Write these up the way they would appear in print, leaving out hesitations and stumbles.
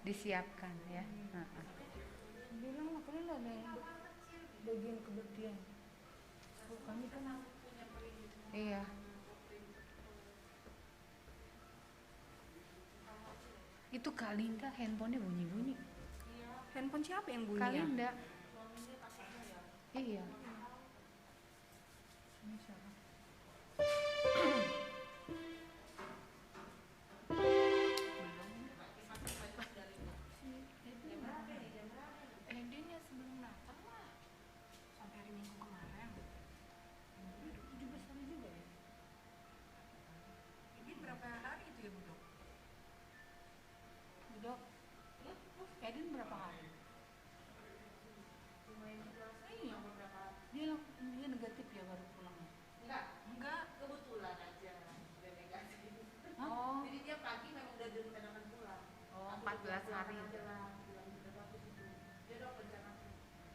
disiapkan ya. Bilang makanya ada bagian kebaktian. Kami kan Iya. Itu Kak Linda handphonenya bunyi-bunyi. handphone siapa yang bunyi? Kak Linda. Iya. Ini siapa? Endingnya sebelum Natal lah. Sampai hari Minggu kemarin. 17 hari juga ya. Ini berapa hari itu ya, Bu Dok? Dok, Edin berapa hari? Iya, dia negatif ya baru pulang. Enggak, kebetulan aja udah negatif. Oh. Jadi dia pagi memang udah direncanakan pulang. Oh, 14 hari. Dia udah rencanakan.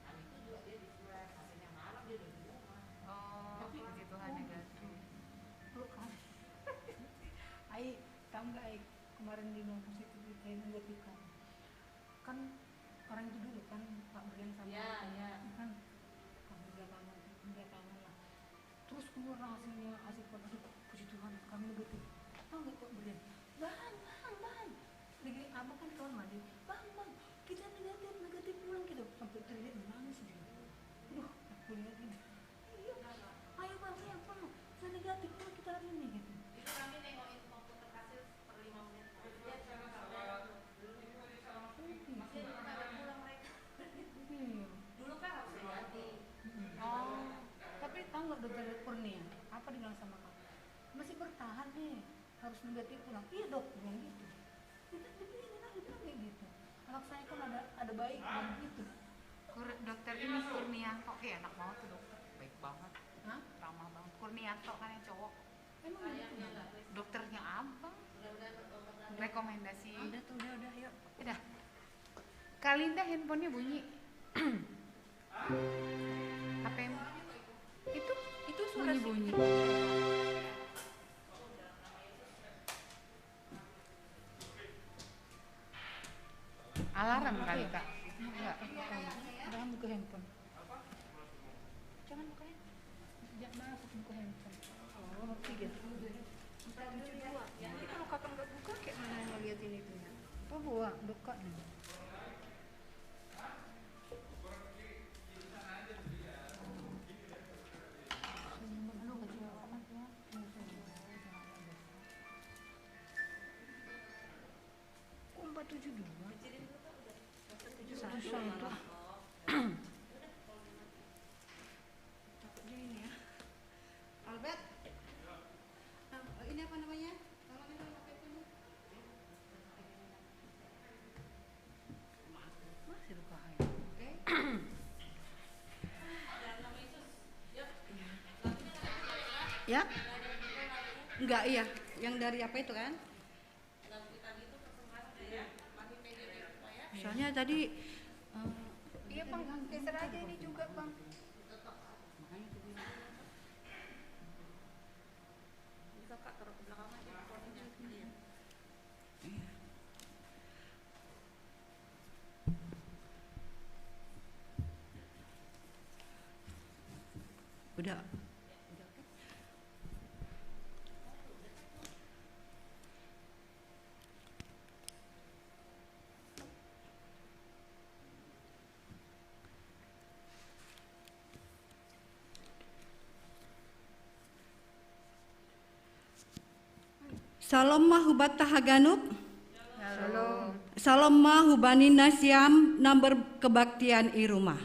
Nah, itu juga dia di swab, hasilnya malam dia udah di rumah. Oh, puji Tuhan negatif. Lu kan. Ai, tahu nggak Ai kemarin di non positif itu negatif kan orang itu dulu kan Pak Brian sama Iya. kan belakangan lah. Terus keluar hasil puji Tuhan kami negatif. Tahu nggak Pak Brian? Bang. Lagi abang kan kawan mandi. Bang, kita negatif pulang gitu. Sampai terlihat nangis dia. Aduh, aku lihat ini. Iya, ayo bang, saya negatif pulang kita hari ini gitu. Itu kami nengokin komputer hasil per 5 menit. Dia sama masih ada pulang mereka. Iya. Dulu kan harus diganti. Oh, tapi tahu nggak dokter Kurnia? Apa dibilang sama kamu? Masih bertahan nih, harus negatif pulang. Iya dok, bilang gitu. Dia bilang kayak gitu. Anak saya kan ada baik dan gitu. Dokter ini Kurnianto, enak banget tuh dokter, baik banget, Hah? ramah banget. Kurnianto kan yang cowok, Emang gitu? dokternya abang, rekomendasi. Udah tuh, udah yuk. Udah. Kak Linda handphonenya bunyi. Apa yang itu bunyi. Alarm kali Kak. Enggak. Jangan buka handphone. Jangan buka handphone. Jangan masuk buka handphone. Oh, ngerti gitu. 472. Jadi kalau kakak nggak buka, kayak mana ngeliatin itunya? Oh, buat buka nih. Kok 472? Susah itu. Takutnya ini ya. Albert. Ini apa namanya? Tolong itu pakai itu. Masih luka air. Oke. Ya? Enggak, iya. Yang dari apa itu kan? Soalnya tadi Iya Bang, geser aja ini juga Bang. kakak taruh ke belakang aja teleponnya. Iya. Udah. Salam mahubat tahaganuk. Halo. Salam mahubani nasyam namber kebaktian i rumah.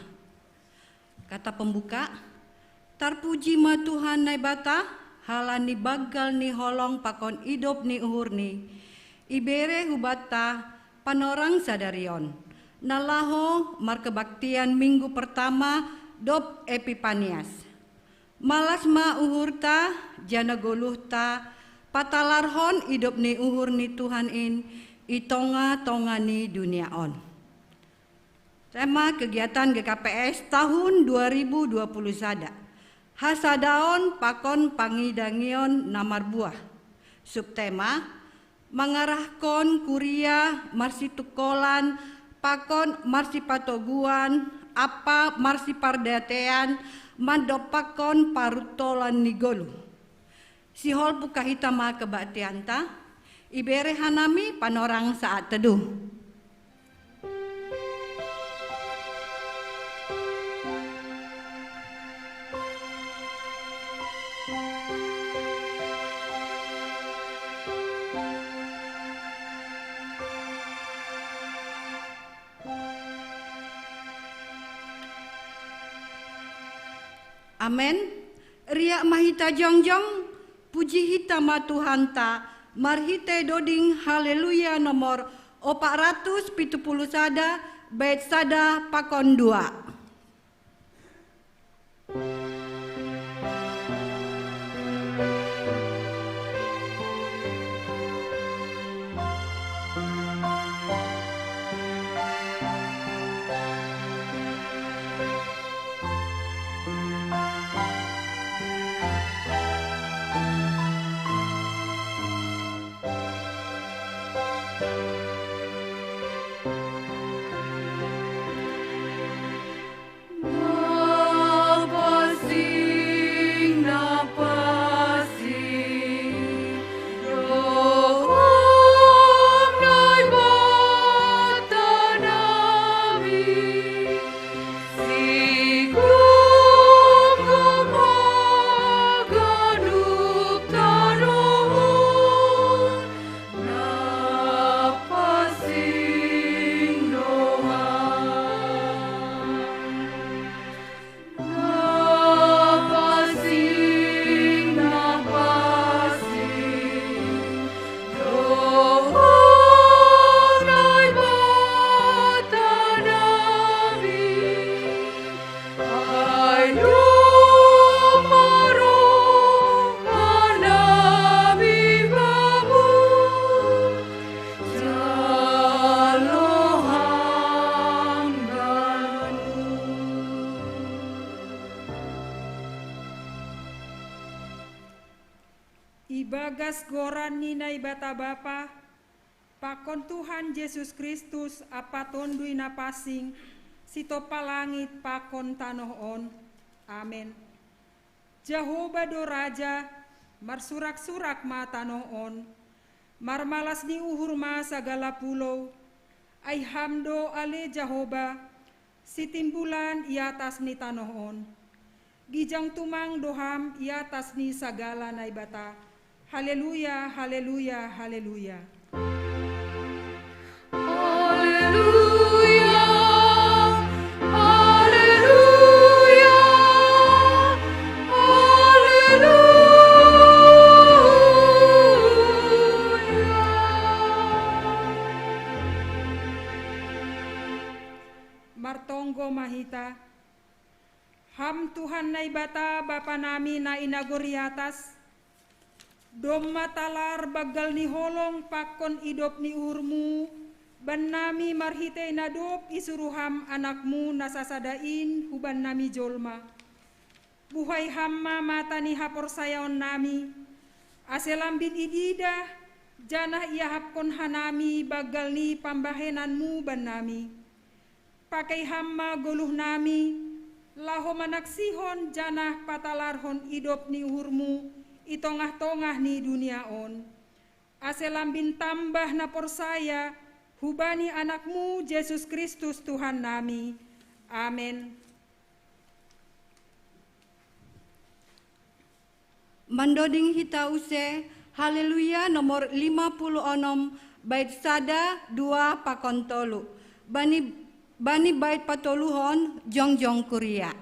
Kata pembuka, tarpuji ma Tuhan naibata, halani bagal ni holong pakon idop ni uhur ni. Ibere hubata panorang sadarion. Nalaho mar kebaktian minggu pertama dop Epipanias. Malas ma uhurta jana goluhta patalarhon idop ni uhur ni Tuhan in itonga ni dunia on. Tema kegiatan GKPS tahun 2020 sada. Hasadaon pakon pangidangion namar buah. Subtema mangarahkon kuria marsi tukolan pakon marsi patoguan apa marsi pardatean mandopakon parutolan nigolu sihol bukahita ma kebatianta ibere hanami panorang saat teduh. Amen. Ria mahita jongjong, puji hita ma Tuhan ta, marhite doding haleluya nomor 470 sada, bait sada pakon 2. Ibagas goran ninai bata bapa, pakon Tuhan Yesus Kristus apa tondui napasing, sito palangit pakon tanohon. Amen. Jehovah do Raja, marsurak-surak ma tanohon, marmalas ni uhur ma sagala pulau, ay hamdo ale Jehovah, sitimbulan iatas ni tanohon. Gijang tumang doham iatas ni sagala naibata. Haleluya, haleluya, haleluya. Haleluya, haleluya, haleluya. Martonggo mahita, ham Tuhan naibata Bapa nami na inagori atas, dom matalar bagal ni holong pakon idop ni urmu, ban nami marhite nadop isuruham anakmu nasasadain huban nami jolma. Buhay hamma mata ni hapor sayaon nami, aselambin idida, janah ia hapkon hanami bagal ni pambahenanmu ban nami. Pakai hamma goluh nami, laho manaksihon janah patalarhon idop ni urmu, itongah-tongah ni dunia on. Aselambin tambah na porsaya, hubani anakmu Yesus Kristus Tuhan nami. Amen. Mandoding hita use, haleluya nomor 56, bait sada 2 pakon tolu. Bani bait patoluhon, jongjong kuria.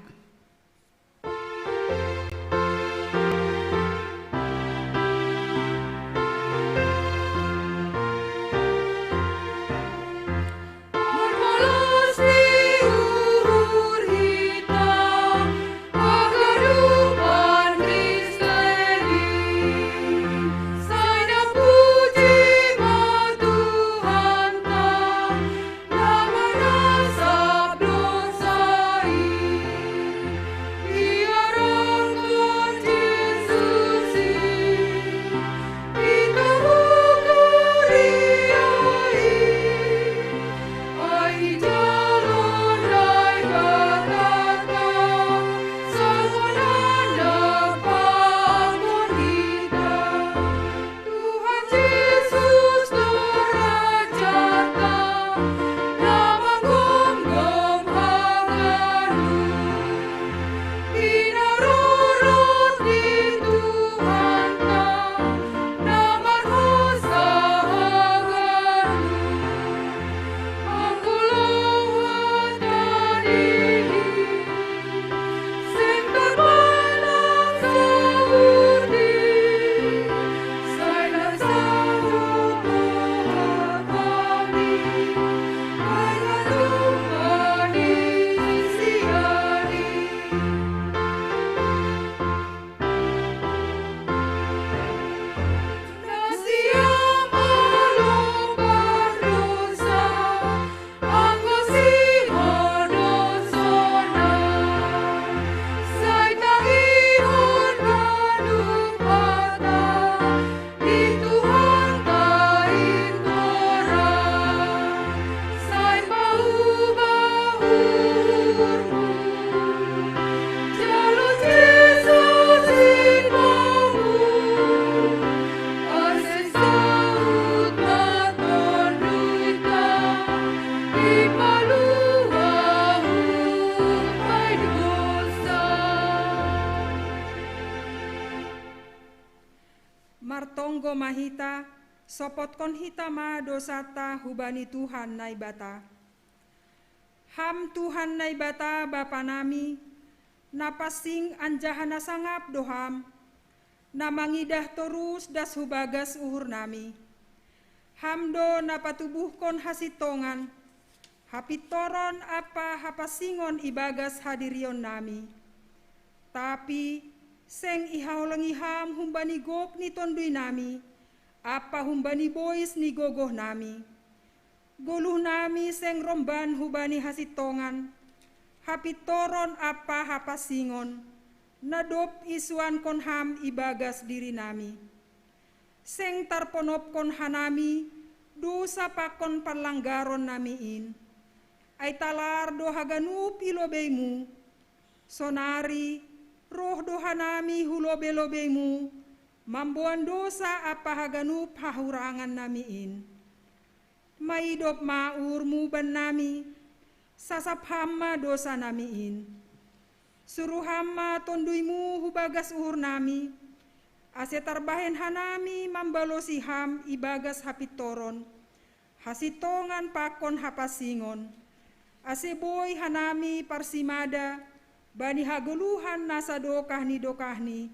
Tuhan Martonggo Mahita, sopotkon hitama dosata hubani Tuhan naibata. Ham Tuhan naibata Bapa nami, napasing anjahana sangap doham, na mangidah terus das hubagas uhur nami. Hamdo napatubuhkon hasitongan, hapitoron apa hapasingon ibagas hadirion nami. Tapi seng ihaulang humbani gok ni tondui nami, apa humbani bois ni gogoh nami. Guluh nami seng romban hubani hasitongan, hapitoron apa hapasingon, nadop isuan kon ham ibagas diri nami. Seng tarponop kon hanami, dosa pakon palanggaron namiin. Ay talar dohaganup ilobeimu, sonari roh dohanami hulobe-lobeimu, mambuan dosa apa haganup hahurangan namiin. Maidop maurmu ban nami, sasap hama dosa namiin. Suruh hama tonduimu hubagas uhur nami, ase tarbahen hanami mambalosi ham ibagas hapitoron, hasitongan pakon hapasingon. Ase boy hanami parsimada, bani haguluhan nasa dokahni,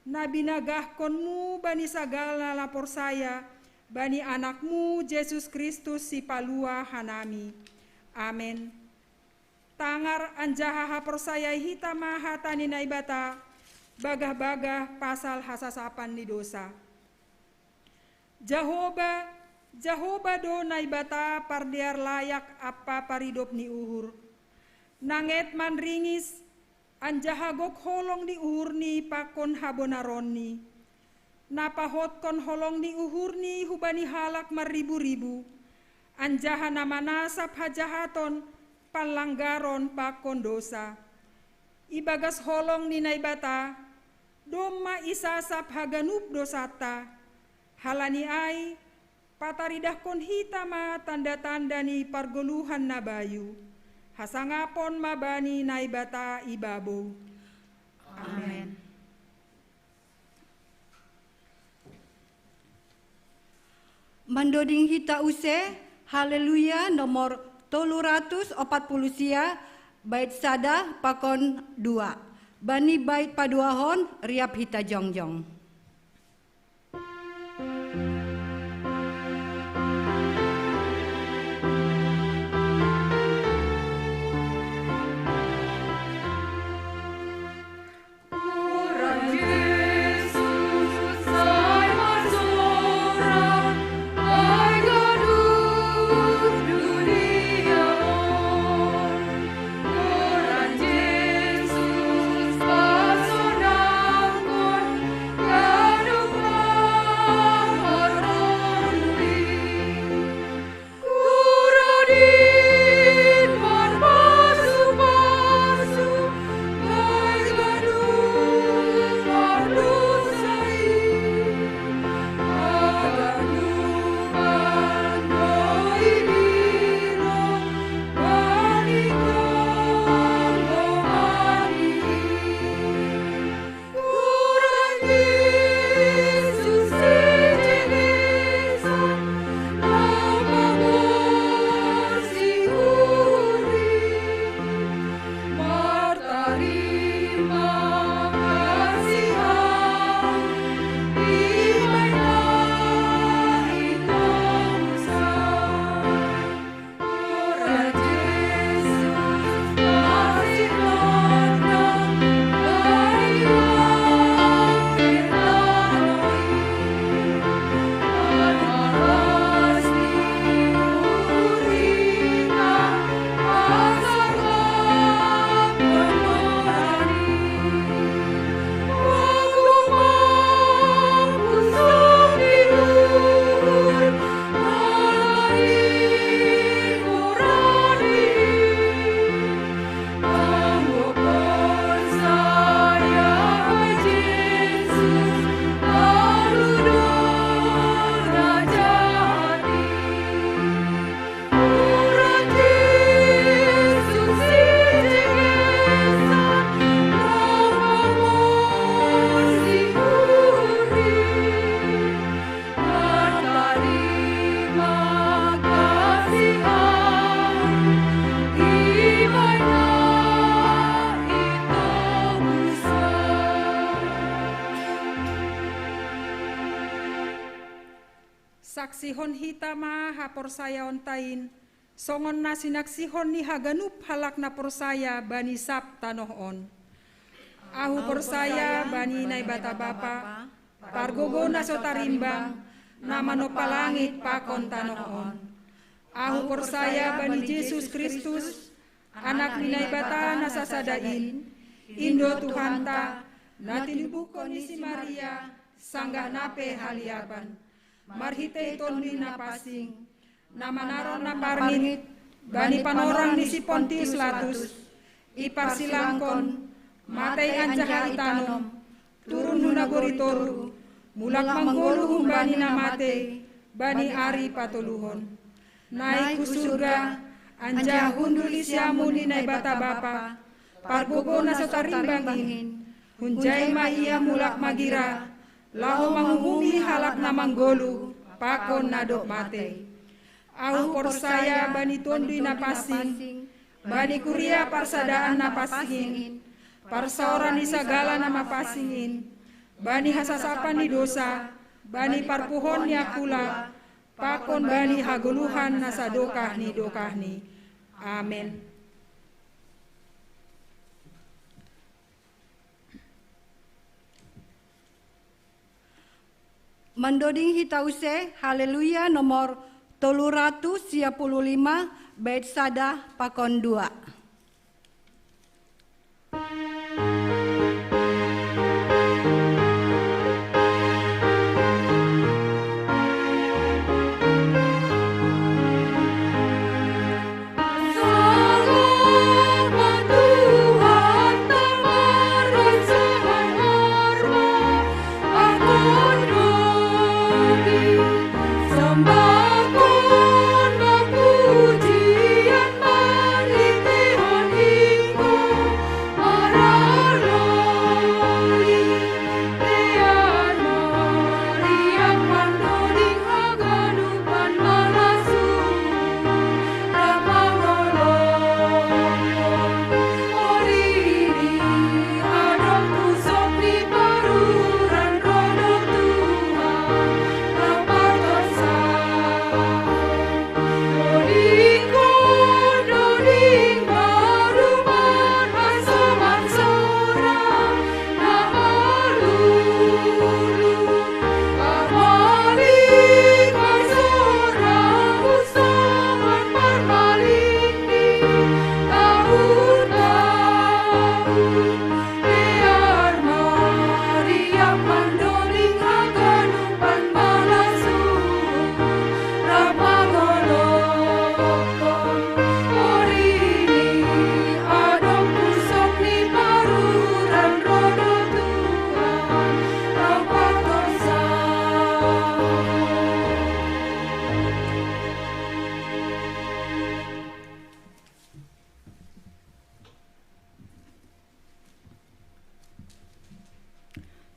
nabinagahkonmu bani sagala lapor saya, bani anakmu Yesus Kristus si palua hanami. Amen. Tangar anjaha hapersayai hitama hatani naibata, bagah-bagah pasal hasasapan di dosa. Jahoba do naibata pardiar layak apa paridop ni uhur. Nanget manringis anjaha gok holong di uhur ni pakon habonaroni. Napahot kon holong di uhur ni hubani halak maribu-ribu. Anjaha nama nasab hajahaton palanggaron pakon dosa. Ibagas holong ni naibata, doma isasap haganup dosata. Halani ai, pataridah kon hitama tanda-tanda ni pargoluhan nabayu. Hasangapon mabani naibata ibabo. Amen. Mandoding hita use, haleluya nomor 340 sia, bait sada pakon 2. Bani bait paduahon riap hita jongjong. Pasonangkon, saksi hon hitama hapor saya ontain, songon nasinaksi hon ni haganup halak na porsaya bani sap tanoh on. Ahu porsaya bani nai bata bapa, pargogo na sotarimbang, nama no palangit pakon tanoh on. Ahu porsaya bani Yesus Kristus, anak ni nai bata na sasadain, Indo Tuhanta, natilibukon ni si Maria, sanggah nape haliaban. Marhite tonli na pasing, nama naron na parngit, bani panorang ni si Pontius Latus, iparsilangkon, matay anjaha itanom, turun hunagoritoru, mulak manggolu humbani na mate, bani ari patuluhon. Naik ku surga, anjah hunduli siamu ni nai bata bapa, pargogo na sotarimbangin, hunjai ma ia mulak magira, laho manguhumi halak na manggolu, pakon nadok mate. Au porsaya bani tondui na pasing, bani kuria parsadaan na pasingin, parsaoran ni sagala na mapasingin, bani hasasapan ni dosa, bani parpuhon ni akula, pakon bani haguluhan na sa dokahni. Amen. Mendoding hitause haleluya nomor 355 bait sada pakon 2.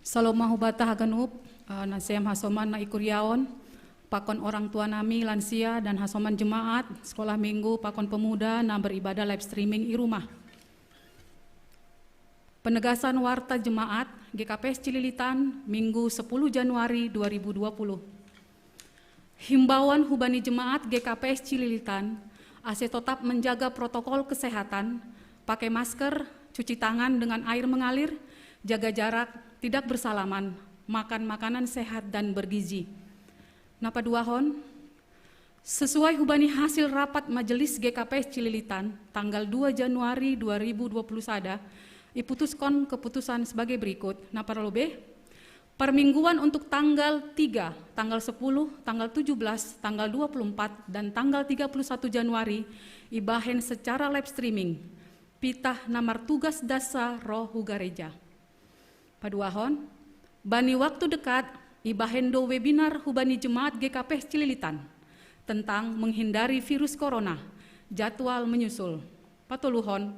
Salom mahubata haganup, nasem hasoman na ikuriaon, pakon orang tua nami lansia dan hasoman jemaat, sekolah minggu, pakon pemuda na beribadah live streaming i rumah. Penegasan warta jemaat GKPS Cililitan Minggu 10 Januari 2020. Himbauan hubani jemaat GKPS Cililitan, ase tetap menjaga protokol kesehatan, pakai masker, cuci tangan dengan air mengalir, jaga jarak, tidak bersalaman, makan makanan sehat dan bergizi. Napa duahon? Sesuai hubani hasil rapat Majelis GKPS Cililitan tanggal 2 Januari 2020 sada, iputuskon keputusan sebagai berikut. Napa lobe? Permingguan untuk tanggal 3, tanggal 10, tanggal 17, tanggal 24, dan tanggal 31 Januari ibahen secara live streaming. Pitah namar tugas dasa roh hugareja. Paduahon, bani waktu dekat ibahendo webinar hubani jemaat GKPS Cililitan tentang menghindari virus corona, jadwal menyusul. Patuluhon,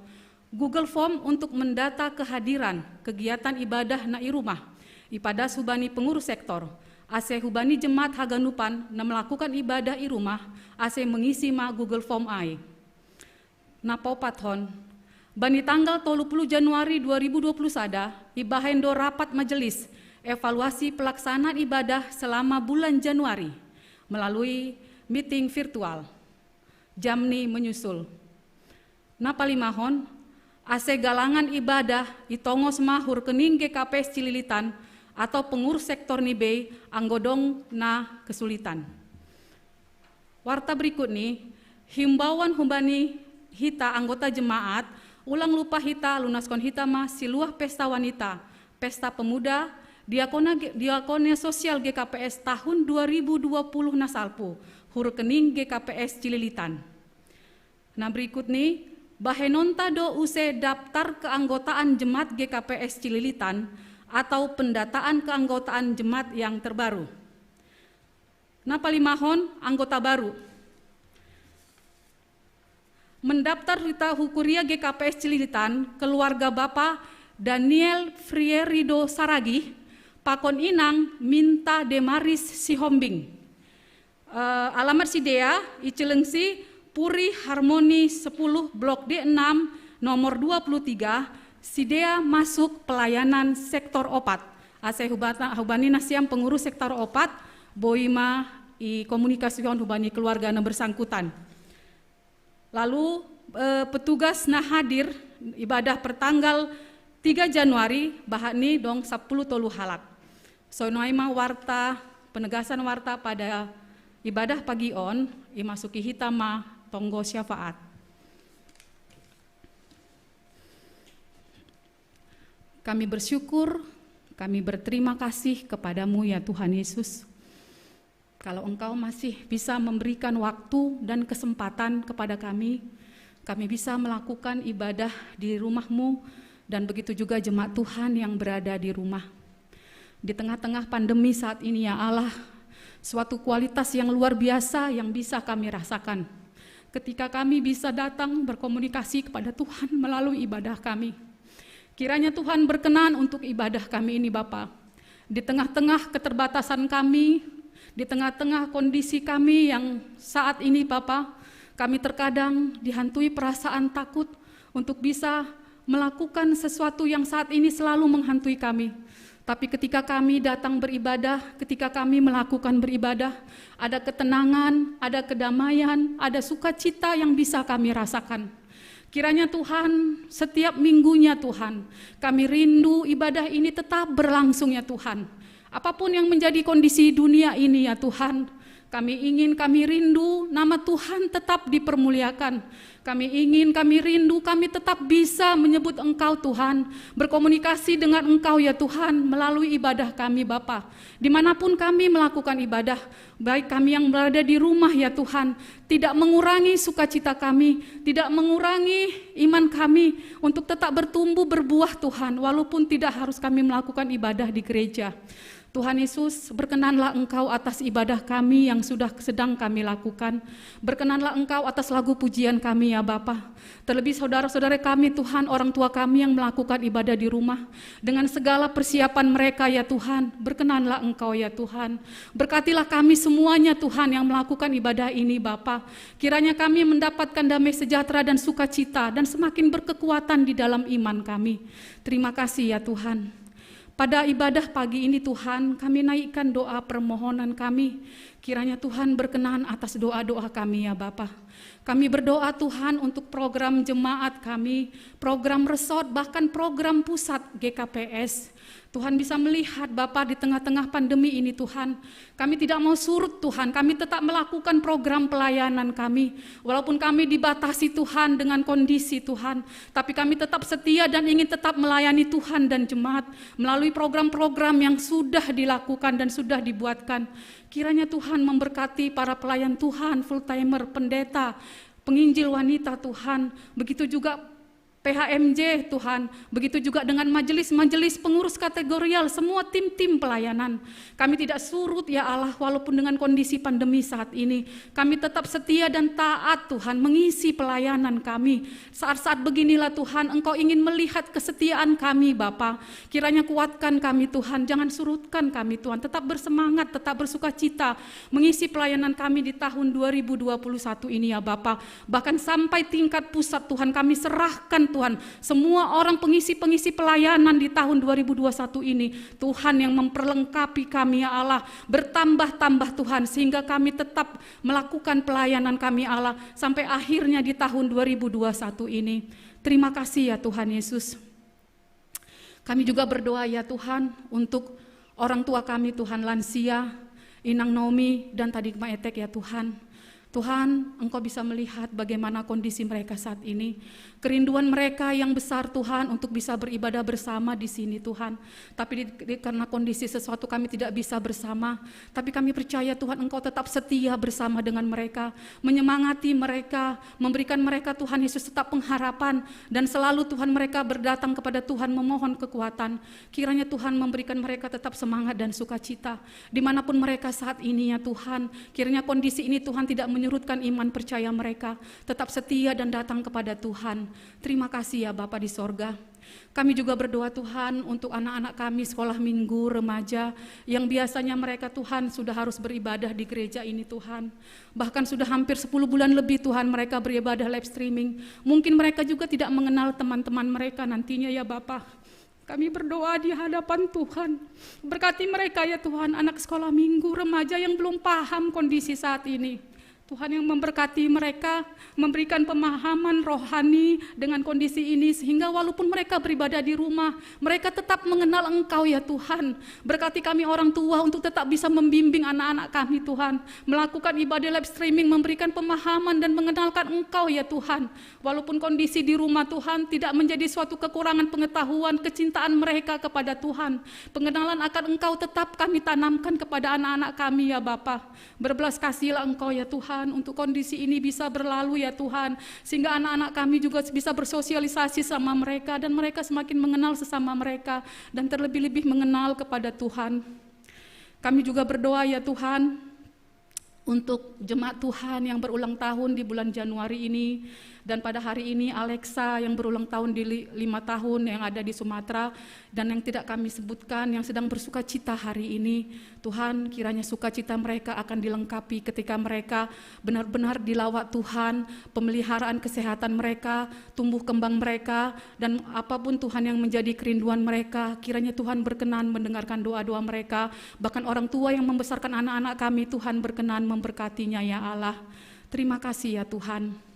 Google Form untuk mendata kehadiran kegiatan ibadah na rumah, ipadas hubani pengurus sektor, ase hubani jemaat haganupan na melakukan ibadah i rumah, ase mengisi ma Google Form ai. Napau pathon, bani tanggal 30 Januari 2020 sada, ibahendo rapat majelis, evaluasi pelaksanaan ibadah selama bulan Januari. melalui meeting virtual. Jamni menyusul. Napalimahon, ase galangan ibadah itongos mahur kening GKPS Cililitan atau pengurus sektor Nibei anggodong na kesulitan. Warta berikut nih, himbauan humbani hita anggota jemaat, ulang lupa hita lunaskon hita mah siluah pesta wanita, pesta pemuda, diakonia sosial GKPS tahun 2020 nasalpu, hur kening GKPS Cililitan. Nah berikut nih, bahenonta do use daftar keanggotaan jemaat GKPS Cililitan atau pendataan keanggotaan jemaat yang terbaru. Napalimahon anggota baru. Mendaftar hita hukuria GKPS Cililitan keluarga Bapak Daniel Frierido Saragi, Pakon Inang Minta Demaris Sihombing. Alamat Sidea Icilengsi Puri Harmoni 10 Blok D6 nomor 23, Sidea masuk pelayanan sektor opat. Ase hubani nasiam pengurus sektor opat, boima i komunikasikan hubani keluarga yang bersangkutan. Lalu petugas nah hadir ibadah pertanggal 3 Januari bahani dong 10 tolu halak. Sonoima warta penegasan warta pada ibadah pagi on imasuki hitama tonggo syafaat. Kami bersyukur, kami berterima kasih kepadamu ya Tuhan Yesus. Kalau Engkau masih bisa memberikan waktu dan kesempatan kepada kami bisa melakukan ibadah di rumah-Mu dan begitu juga jemaat Tuhan yang berada di rumah. Di tengah-tengah pandemi saat ini ya Allah, suatu kualitas yang luar biasa yang bisa kami rasakan ketika kami bisa datang berkomunikasi kepada Tuhan melalui ibadah kami. Kiranya Tuhan berkenan untuk ibadah kami ini Bapa. Di tengah-tengah keterbatasan kami, di tengah-tengah kondisi kami yang saat ini Bapa, kami terkadang dihantui perasaan takut untuk bisa melakukan sesuatu yang saat ini selalu menghantui kami. Tapi ketika kami datang beribadah, ketika kami melakukan beribadah, ada ketenangan, ada kedamaian, ada sukacita yang bisa kami rasakan. Kiranya Tuhan, setiap minggunya Tuhan, kami rindu ibadah ini tetap berlangsung ya Tuhan. Apapun yang menjadi kondisi dunia ini ya Tuhan, kami rindu nama Tuhan tetap dipermuliakan. Kami rindu, kami tetap bisa menyebut Engkau Tuhan, berkomunikasi dengan Engkau ya Tuhan melalui ibadah kami Bapa. Dimanapun kami melakukan ibadah, baik kami yang berada di rumah ya Tuhan, tidak mengurangi sukacita kami, tidak mengurangi iman kami untuk tetap bertumbuh berbuah Tuhan, walaupun tidak harus kami melakukan ibadah di gereja. Tuhan Yesus, berkenanlah Engkau atas ibadah kami yang sudah sedang kami lakukan. Berkenanlah Engkau atas lagu pujian kami ya Bapa. Terlebih saudara-saudara kami Tuhan, orang tua kami yang melakukan ibadah di rumah. Dengan segala persiapan mereka ya Tuhan, berkenanlah Engkau ya Tuhan. Berkatilah kami semuanya Tuhan yang melakukan ibadah ini Bapa. Kiranya kami mendapatkan damai sejahtera dan sukacita dan semakin berkekuatan di dalam iman kami. Terima kasih ya Tuhan. Pada ibadah pagi ini Tuhan, kami naikkan doa permohonan kami. Kiranya Tuhan berkenan atas doa-doa kami ya Bapa. Kami berdoa Tuhan untuk program jemaat kami, program resort, bahkan program pusat GKPS. Tuhan bisa melihat Bapa di tengah-tengah pandemi ini Tuhan. Kami tidak mau surut Tuhan, kami tetap melakukan program pelayanan kami. Walaupun kami dibatasi Tuhan dengan kondisi Tuhan, tapi kami tetap setia dan ingin tetap melayani Tuhan dan jemaat melalui program-program yang sudah dilakukan dan sudah dibuatkan. Kiranya Tuhan memberkati para pelayan Tuhan, full-timer, pendeta, penginjil wanita Tuhan, begitu juga PHMJ Tuhan, begitu juga dengan majelis-majelis pengurus kategorial, semua tim-tim pelayanan. Kami tidak surut ya Allah, walaupun dengan kondisi pandemi saat ini, kami tetap setia dan taat Tuhan mengisi pelayanan kami. Saat-saat beginilah Tuhan, Engkau ingin melihat kesetiaan kami Bapa. Kiranya kuatkan kami Tuhan, jangan surutkan kami Tuhan, tetap bersemangat, tetap bersukacita mengisi pelayanan kami di tahun 2021 ini ya Bapa. Bahkan sampai tingkat pusat Tuhan, kami serahkan Tuhan, semua orang pengisi-pengisi pelayanan di tahun 2021 ini, Tuhan yang memperlengkapi kami ya Allah, bertambah-tambah Tuhan, sehingga kami tetap melakukan pelayanan kami Allah, sampai akhirnya di tahun 2021 ini. Terima kasih ya Tuhan Yesus. Kami juga berdoa ya Tuhan, untuk orang tua kami Tuhan, lansia, Inang Naomi dan tadi Maetek ya Tuhan. Tuhan, Engkau bisa melihat bagaimana kondisi mereka saat ini. Kerinduan mereka yang besar Tuhan untuk bisa beribadah bersama di sini Tuhan. Tapi karena kondisi sesuatu kami tidak bisa bersama. Tapi kami percaya Tuhan Engkau tetap setia bersama dengan mereka. Menyemangati mereka, memberikan mereka Tuhan Yesus tetap pengharapan. Dan selalu Tuhan mereka berdatang kepada Tuhan memohon kekuatan. Kiranya Tuhan memberikan mereka tetap semangat dan sukacita. Dimanapun mereka saat ini ya Tuhan. Kiranya kondisi ini Tuhan tidak menyurutkan iman percaya mereka, tetap setia dan datang kepada Tuhan. Terima kasih ya Bapa di sorga. Kami juga berdoa Tuhan untuk anak-anak kami sekolah minggu, remaja, yang biasanya mereka Tuhan sudah harus beribadah di gereja ini Tuhan. Bahkan sudah hampir 10 bulan lebih Tuhan mereka beribadah live streaming. Mungkin mereka juga tidak mengenal teman-teman mereka nantinya ya Bapa. Kami berdoa di hadapan Tuhan, berkati mereka ya Tuhan, anak sekolah minggu, remaja yang belum paham kondisi saat ini. Tuhan yang memberkati mereka, memberikan pemahaman rohani dengan kondisi ini, sehingga walaupun mereka beribadah di rumah, mereka tetap mengenal Engkau ya Tuhan. Berkati kami orang tua untuk tetap bisa membimbing anak-anak kami Tuhan, melakukan ibadah live streaming, memberikan pemahaman dan mengenalkan Engkau ya Tuhan. Walaupun kondisi di rumah Tuhan tidak menjadi suatu kekurangan pengetahuan, kecintaan mereka kepada Tuhan. Pengenalan akan Engkau tetap kami tanamkan kepada anak-anak kami ya Bapa. Berbelas kasihilah Engkau ya Tuhan, untuk kondisi ini bisa berlalu ya Tuhan, sehingga anak-anak kami juga bisa bersosialisasi sama mereka, dan mereka semakin mengenal sesama mereka, dan terlebih-lebih mengenal kepada Tuhan. Kami juga berdoa ya Tuhan, untuk jemaat Tuhan yang berulang tahun di bulan Januari ini, dan pada hari ini Alexa yang berulang tahun di 5 tahun yang ada di Sumatera, dan yang tidak kami sebutkan yang sedang bersuka cita hari ini. Tuhan, kiranya sukacita mereka akan dilengkapi ketika mereka benar-benar dilawat Tuhan, pemeliharaan kesehatan mereka, tumbuh kembang mereka, dan apapun Tuhan yang menjadi kerinduan mereka, kiranya Tuhan berkenan mendengarkan doa-doa mereka. Bahkan orang tua yang membesarkan anak-anak kami, Tuhan berkenan memberkatinya ya Allah. Terima kasih ya Tuhan.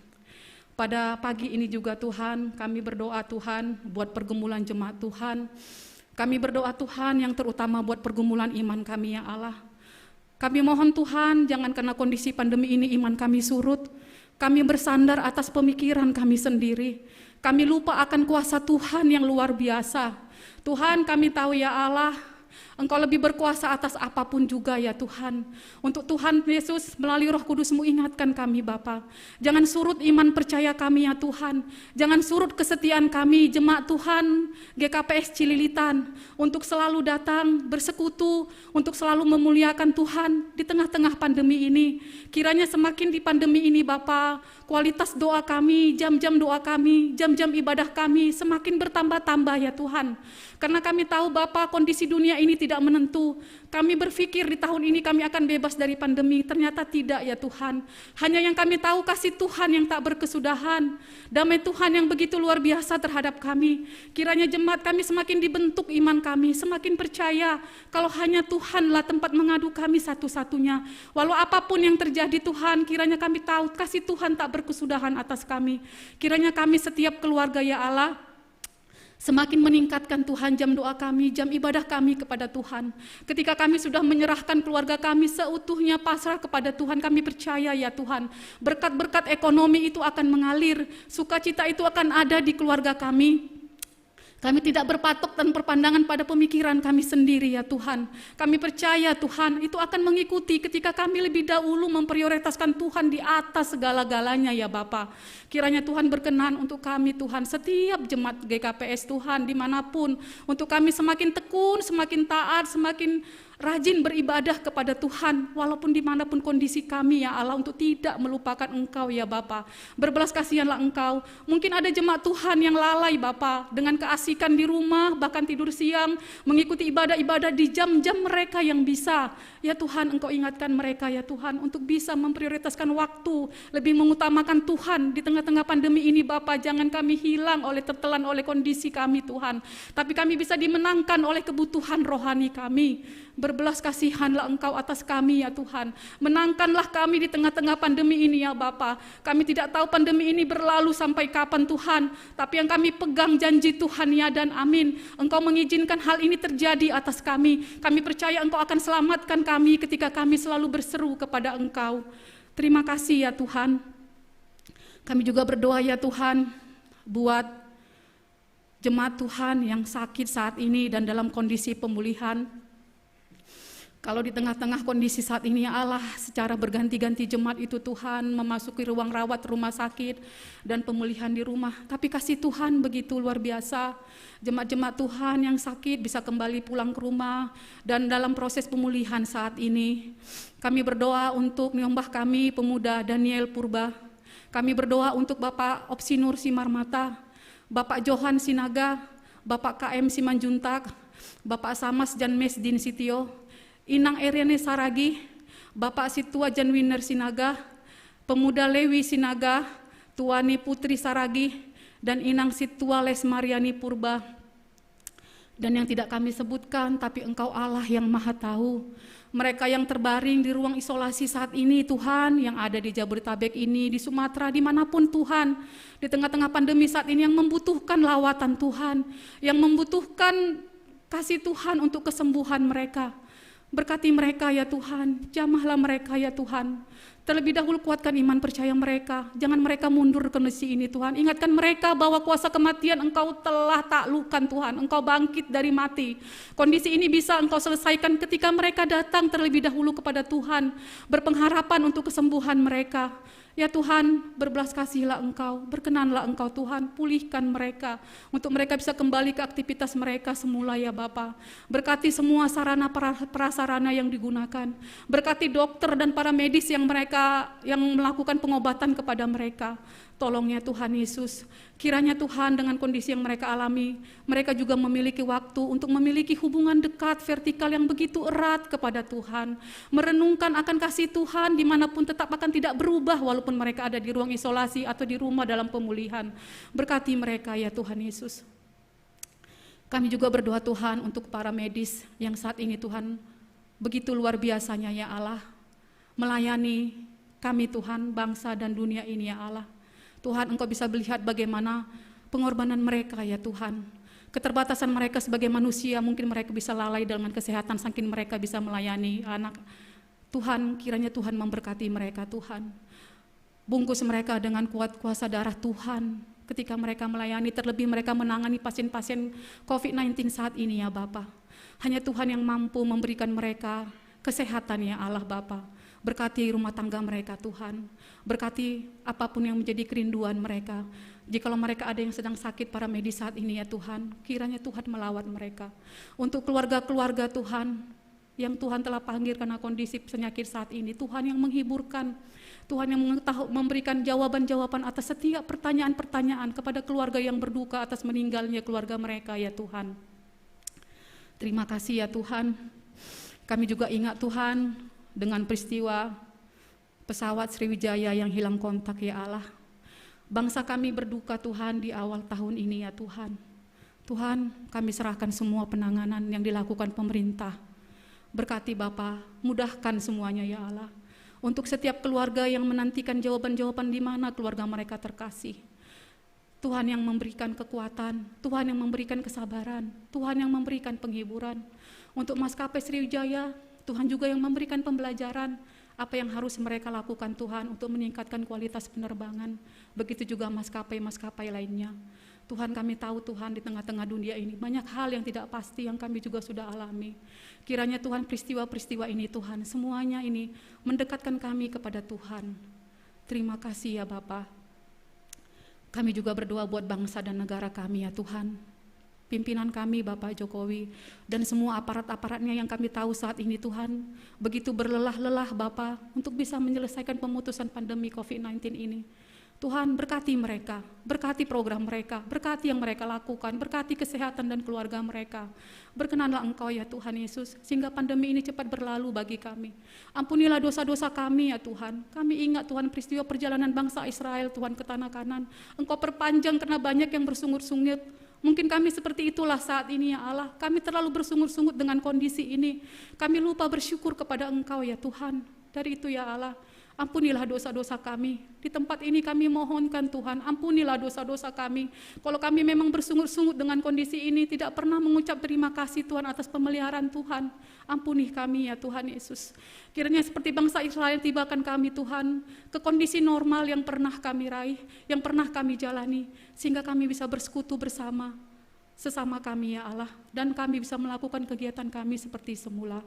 Pada pagi ini juga Tuhan, kami berdoa Tuhan buat pergumulan jemaat Tuhan. Kami berdoa Tuhan yang terutama buat pergumulan iman kami ya Allah. Kami mohon Tuhan, jangan karena kondisi pandemi ini iman kami surut. Kami bersandar atas pemikiran kami sendiri. Kami lupa akan kuasa Tuhan yang luar biasa. Tuhan, kami tahu ya Allah, Engkau lebih berkuasa atas apapun juga ya Tuhan. Untuk Tuhan Yesus melalui Roh Kudus-Mu ingatkan kami Bapa. Jangan surut iman percaya kami ya Tuhan. Jangan surut kesetiaan kami jemaat Tuhan GKPS Cililitan untuk selalu datang bersekutu, untuk selalu memuliakan Tuhan di tengah-tengah pandemi ini. Kiranya semakin di pandemi ini Bapa, kualitas doa kami, jam-jam doa kami, jam-jam ibadah kami semakin bertambah-tambah ya Tuhan. Karena kami tahu Bapa, kondisi dunia ini tidak menentu. Kami berpikir di tahun ini kami akan bebas dari pandemi, ternyata tidak ya Tuhan. Hanya yang kami tahu kasih Tuhan yang tak berkesudahan, damai Tuhan yang begitu luar biasa terhadap kami. Kiranya jemaat kami semakin dibentuk iman kami, semakin percaya kalau hanya Tuhanlah tempat mengadu kami satu-satunya. Walau apapun yang terjadi Tuhan, kiranya kami tahu kasih Tuhan tak berkesudahan atas kami. Kiranya kami setiap keluarga ya Allah, semakin meningkatkan Tuhan jam doa kami, jam ibadah kami kepada Tuhan. Ketika kami sudah menyerahkan keluarga kami seutuhnya pasrah kepada Tuhan, kami percaya ya Tuhan, berkat-berkat ekonomi itu akan mengalir, sukacita itu akan ada di keluarga kami. Kami tidak berpatok dan berpandangan pada pemikiran kami sendiri ya Tuhan. Kami percaya Tuhan itu akan mengikuti ketika kami lebih dahulu memprioritaskan Tuhan di atas segala-galanya ya Bapa. Kiranya Tuhan berkenan untuk kami Tuhan, setiap jemaat GKPS Tuhan dimanapun, untuk kami semakin tekun, semakin taat, semakin rajin beribadah kepada Tuhan, walaupun dimanapun kondisi kami ya Allah, untuk tidak melupakan Engkau ya Bapa. Berbelas kasihanlah Engkau. Mungkin ada jemaat Tuhan yang lalai Bapa, dengan keasikan di rumah, bahkan tidur siang, mengikuti ibadah-ibadah di jam-jam mereka yang bisa. Ya Tuhan, Engkau ingatkan mereka ya Tuhan, untuk bisa memprioritaskan waktu, lebih mengutamakan Tuhan di tengah-tengah pandemi ini Bapa. Jangan kami hilang tertelan oleh kondisi kami Tuhan, tapi kami bisa dimenangkan oleh kebutuhan rohani kami. Berbelas kasihanlah Engkau atas kami ya Tuhan. Menangkanlah kami di tengah-tengah pandemi ini ya Bapa. Kami tidak tahu pandemi ini berlalu sampai kapan Tuhan, tapi yang kami pegang janji Tuhan ya dan amin. Engkau mengizinkan hal ini terjadi atas kami. Kami percaya Engkau akan selamatkan kami ketika kami selalu berseru kepada Engkau. Terima kasih ya Tuhan. Kami juga berdoa ya Tuhan buat jemaat Tuhan yang sakit saat ini dan dalam kondisi pemulihan. Kalau di tengah-tengah kondisi saat ini ya Allah, secara berganti-ganti jemaat itu Tuhan memasuki ruang rawat rumah sakit dan pemulihan di rumah. Tapi kasih Tuhan begitu luar biasa. Jemaat-jemaat Tuhan yang sakit bisa kembali pulang ke rumah dan dalam proses pemulihan saat ini. Kami berdoa untuk nyombah kami pemuda Daniel Purba. Kami berdoa untuk Bapak Opsinur Simarmata, Bapak Johan Sinaga, Bapak KM Simanjuntak, Bapak Samas Jan Mesdin Sitio, Inang Eriane Saragi, Bapak Situa Janwiner Sinaga, Pemuda Lewi Sinaga, Tuani Putri Saragi, dan Inang Situa Lesmariani Purba. Dan yang tidak kami sebutkan, tapi Engkau Allah yang Maha Tahu. Mereka yang terbaring di ruang isolasi saat ini Tuhan, yang ada di Jabodetabek ini, di Sumatera, dimanapun Tuhan, di tengah-tengah pandemi saat ini yang membutuhkan lawatan Tuhan, yang membutuhkan kasih Tuhan untuk kesembuhan mereka. Berkati mereka ya Tuhan, jamahlah mereka ya Tuhan. Terlebih dahulu kuatkan iman percaya mereka, jangan mereka mundur ke kondisi ini Tuhan. Ingatkan mereka bahwa kuasa kematian Engkau telah taklukkan Tuhan, Engkau bangkit dari mati. Kondisi ini bisa Engkau selesaikan ketika mereka datang terlebih dahulu kepada Tuhan, berpengharapan untuk kesembuhan mereka. Ya Tuhan, berbelas kasihilah Engkau, berkenanlah Engkau Tuhan, pulihkan mereka, untuk mereka bisa kembali ke aktivitas mereka semula ya Bapa. Berkati semua sarana prasarana yang digunakan, berkati dokter dan para medis yang melakukan pengobatan kepada mereka. Tolong ya Tuhan Yesus, kiranya Tuhan dengan kondisi yang mereka alami, mereka juga memiliki waktu untuk memiliki hubungan dekat vertikal yang begitu erat kepada Tuhan, merenungkan akan kasih Tuhan dimanapun tetap akan tidak berubah walaupun mereka ada di ruang isolasi atau di rumah dalam pemulihan. Berkati mereka ya Tuhan Yesus. Kami juga berdoa Tuhan untuk para medis yang saat ini Tuhan begitu luar biasanya ya Allah, melayani kami Tuhan, bangsa dan dunia ini ya Allah. Tuhan, Engkau bisa melihat bagaimana pengorbanan mereka ya Tuhan. Keterbatasan mereka sebagai manusia, mungkin mereka bisa lalai dengan kesehatan saking mereka bisa melayani anak. Tuhan, kiranya Tuhan memberkati mereka Tuhan. Bungkus mereka dengan kuat kuasa darah Tuhan ketika mereka melayani, terlebih mereka menangani pasien-pasien COVID-19 saat ini ya Bapa. Hanya Tuhan yang mampu memberikan mereka kesehatan ya Allah Bapa. Berkati rumah tangga mereka Tuhan, berkati apapun yang menjadi kerinduan mereka. Jikalau mereka ada yang sedang sakit para medis saat ini ya Tuhan, kiranya Tuhan melawat mereka. Untuk keluarga-keluarga Tuhan, yang Tuhan telah panggil karena kondisi penyakit saat ini, Tuhan yang menghiburkan, Tuhan yang memberikan jawaban-jawaban atas setiap pertanyaan-pertanyaan kepada keluarga yang berduka atas meninggalnya keluarga mereka ya Tuhan. Terima kasih ya Tuhan. Kami juga ingat Tuhan, dengan peristiwa pesawat Sriwijaya yang hilang kontak ya Allah. Bangsa kami berduka Tuhan di awal tahun ini ya Tuhan. Tuhan, kami serahkan semua penanganan yang dilakukan pemerintah. Berkati Bapa, mudahkan semuanya ya Allah. Untuk setiap keluarga yang menantikan jawaban-jawaban di mana keluarga mereka terkasih. Tuhan yang memberikan kekuatan, Tuhan yang memberikan kesabaran, Tuhan yang memberikan penghiburan. Untuk maskapai Sriwijaya, Tuhan juga yang memberikan pembelajaran apa yang harus mereka lakukan Tuhan untuk meningkatkan kualitas penerbangan. Begitu juga maskapai-maskapai lainnya. Tuhan, kami tahu Tuhan di tengah-tengah dunia ini banyak hal yang tidak pasti yang kami juga sudah alami. Kiranya Tuhan peristiwa-peristiwa ini Tuhan, semuanya ini mendekatkan kami kepada Tuhan. Terima kasih ya Bapa. Kami juga berdoa buat bangsa dan negara kami ya Tuhan. pimpinan kami Bapak Jokowi dan semua aparat-aparatnya yang kami tahu saat ini Tuhan begitu berlelah-lelah Bapak untuk bisa menyelesaikan pemutusan pandemi COVID-19 ini. Tuhan berkati mereka, berkati program mereka, berkati yang mereka lakukan, berkati kesehatan dan keluarga mereka. Berkenanlah Engkau ya Tuhan Yesus, sehingga pandemi ini cepat berlalu bagi kami. Ampunilah dosa-dosa kami ya Tuhan. Kami ingat Tuhan peristiwa perjalanan bangsa Israel Tuhan ke tanah Kanan. Engkau perpanjang karena banyak yang bersungut-sungut. Mungkin kami seperti itulah saat ini ya Allah. Kami terlalu bersungut-sungut dengan kondisi ini. Kami lupa bersyukur kepada Engkau ya Tuhan. Dari itu ya Allah, ampunilah dosa-dosa kami. Di tempat ini kami mohonkan Tuhan, ampunilah dosa-dosa kami. Kalau kami memang bersungut-sungut dengan kondisi ini, tidak pernah mengucap terima kasih Tuhan atas pemeliharaan Tuhan. Ampuni kami ya Tuhan Yesus. Kiranya seperti bangsa Israel tibakan kami Tuhan, ke kondisi normal yang pernah kami raih, yang pernah kami jalani, sehingga kami bisa bersekutu bersama sesama kami ya Allah, dan kami bisa melakukan kegiatan kami seperti semula.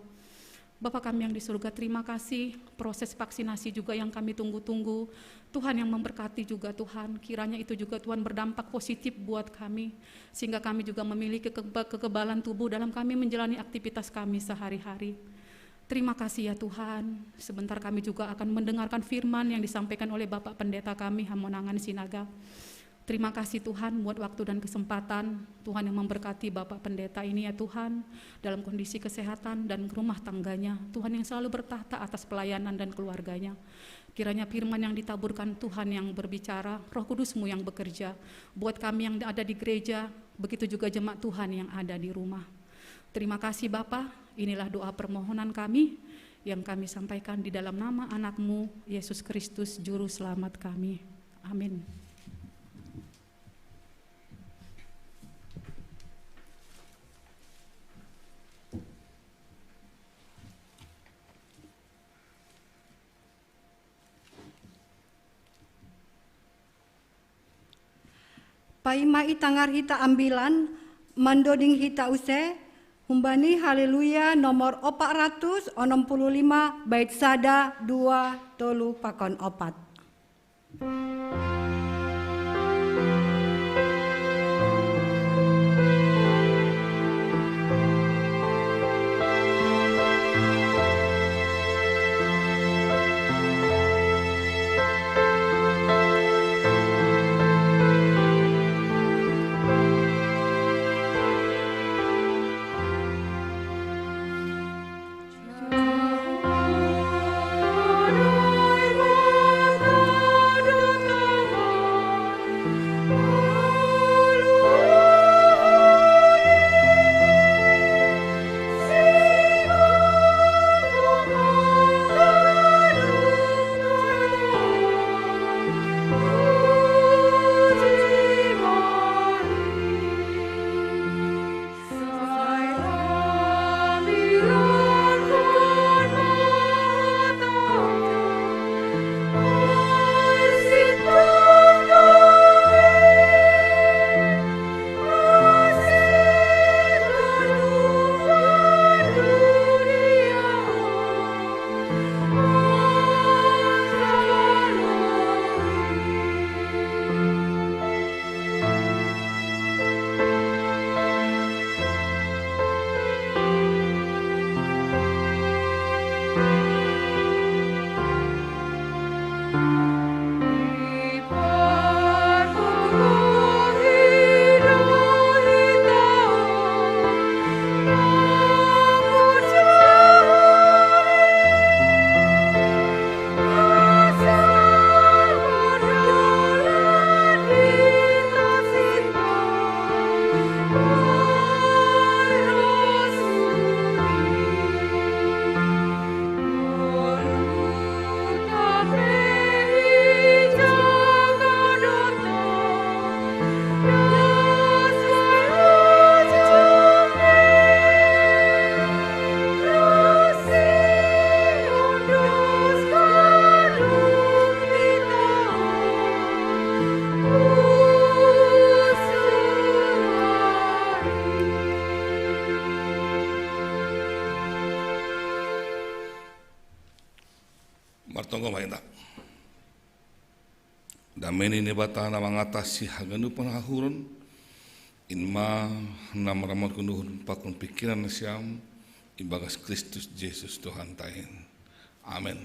Bapa kami yang di surga, terima kasih proses vaksinasi juga yang kami tunggu-tunggu. Tuhan yang memberkati juga Tuhan, kiranya itu juga Tuhan berdampak positif buat kami, sehingga kami juga memiliki kekebalan tubuh dalam kami menjalani aktivitas kami sehari-hari. Terima kasih ya Tuhan, sebentar kami juga akan mendengarkan firman yang disampaikan oleh Bapak Pendeta kami, Hamonangan Sinaga. Terima kasih Tuhan buat waktu dan kesempatan. Tuhan yang memberkati Bapak Pendeta ini ya Tuhan, dalam kondisi kesehatan dan rumah tangganya. Tuhan yang selalu bertahta atas pelayanan dan keluarganya. Kiranya firman yang ditaburkan Tuhan yang berbicara, Roh Kudus-Mu yang bekerja. Buat kami yang ada di gereja, begitu juga jemaat Tuhan yang ada di rumah. Terima kasih Bapak, inilah doa permohonan kami yang kami sampaikan di dalam nama anak-Mu, Yesus Kristus, Juru Selamat kami. Amin. Paima itangar hita ambilan, mandoding hita use, humbani haleluya nomor 465 bait sada 2 tolu pakon 4. Martonggo mainta. Dameni ne bata na mangatasi haganu panahurun. Inma nam ramot kunuhun pakun pikiran siam ibagas Kristus Yesus Tuhan tain. Amin.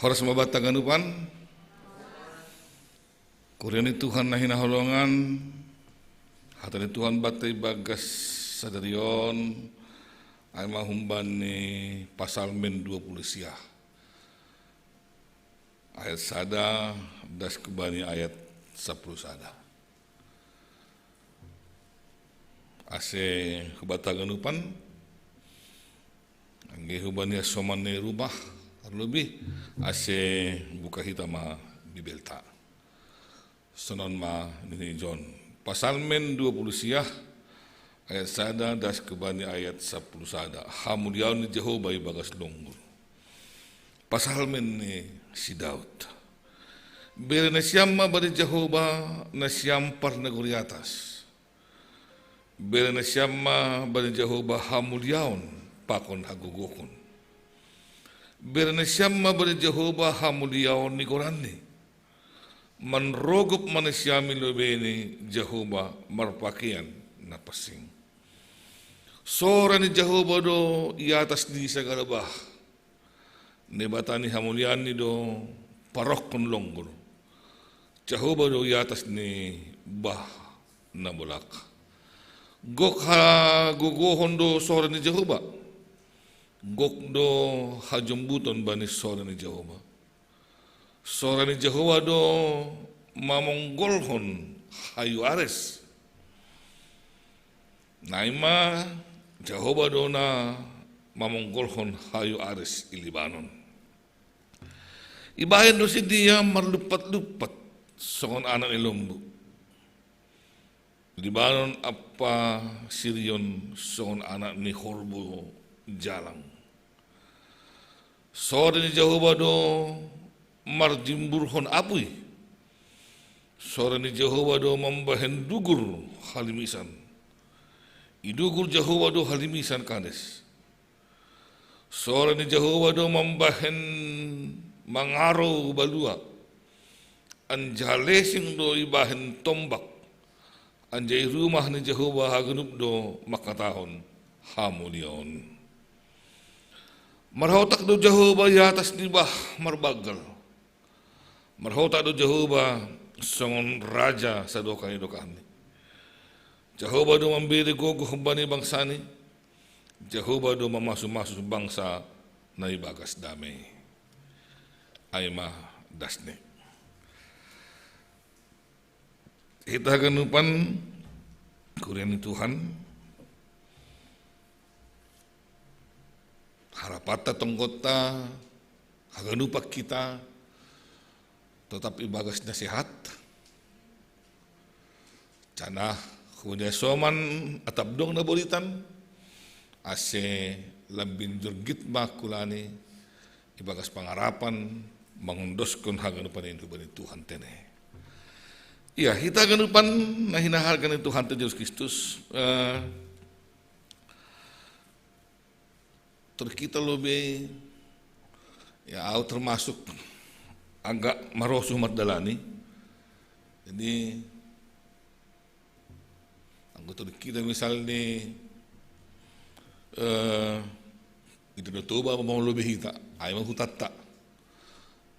Horas mabata ganupan. Kuriani Tuhan nahina holongan. Hatari Tuhan bata ibagas sadarion. Ay mahumban ni pasal men 20 siah. Ayat sada das kebani ayat 10 sada. Ase kebataganupan angge hubani somane rumah lebih ase buka hitama bibelta sonon ma ini John pasal men 20 siah ayat sada das kebani ayat 10 sada hamuliaun ni Jehova ibagas longgur pasal men ni si Daud bere na siyam bari Jehova na siyam par naguri atas bere na siyam bari Jehova hamuliaun pakon hagugukon bere na siyam bari Jehova hamuliaun ni korani manrogop man siyami lobeni Jehova marpakian na pasing sora ni Jehova do iatas di sagalabah ni batani hamulian ni do parok kon longgol Jehova do iatas ni bah na bulak gok ha guguhon do sora ni Jehova gok do hajumbuton bani sora ni Jehova sora ni Jehova do mamonggolhon hayu ares naima Jehova do na mamonggolhon hayu ares i Libanon ibayan do si dia marlupat-lupat songon anak ilombu Libanon apa Sirion songon anak ni Horbo jalang sore ni Jehova do marjimburhon apui sore ni Jehova do membahen dugur halimisan idugur Jehova do halimisan kades sore ni Jehova do membahen mangaro balua anjalesing do ibahen tombak anjay rumah ni Jehova hagenup do makatahon hamulion marhotak do Jehova ya atas nibah marbagal marhotak do Jehova songon raja sadokan idokani Jehova do memberi gogo bani bangsani Jehova do memasu-masu bangsa na ibagas damai aima dasne kita ganupan kuriani Tuhan harapata tonggota haganupak kita tetap ibagas nasihat cana kunya soman atap dong na bolitan ase lambin jurgit makulani ibagas pangarapan mangundoskan haganupan itu bani Tuhan tene. Iya, kita ganupan na hinahargan ni Tuhan Yesus Kristus. Terkita lobe ya termasuk agak marosuh mardalani. Jadi anggota kita misalnya itu dotoba mau lebih kita, ay mau hutata.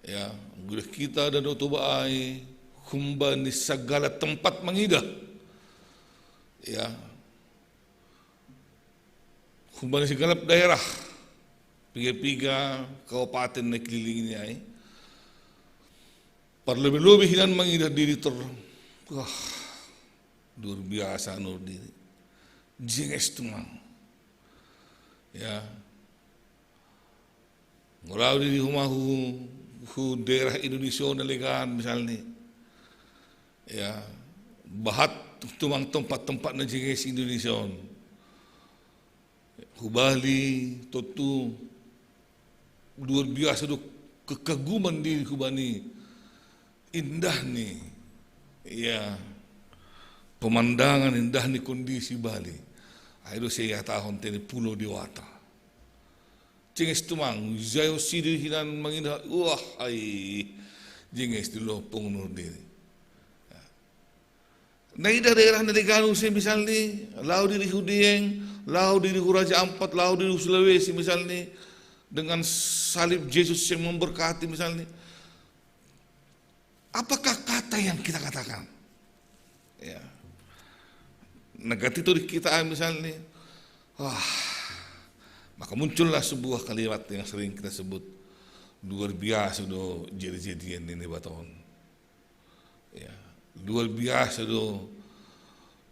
Ya, anggota kita dan dotoba ay humba di segala tempat mengidah, ya, humba di segala daerah, piga-piga kabupaten na keliling niya ay, parlebih-lebih hinan mengidah diri wah, luar biasa nur diri, jenges tumang, ya, ngurau di rumah daerah Indonesia nalegan misalnya. Ya, bahat tumang tempat-tempat na jenges Indonesia. Hubali, totu, luar biasa do kekaguman diri hubani. Indah nih, ya, pemandangan indah nih kondisi Bali. Ayo saya tahun teni pulau Dewata. Jenges tumang, jayo sidir hinan mangindah, wah, ay, jenges di lopong nur diri. Nai daerah Negara misalnya, lau diri Hudieng, lau diri Raja Ampat, lau diri Sulawesi misalnya, dengan salib Yesus yang memberkati misalnya. Apakah kata yang kita katakan? Ya. Negatif itu di kita misalnya, wah, maka muncullah sebuah kalimat yang sering kita sebut, luar biasa do jadi-jadian ini baton. Ya, luar biasa do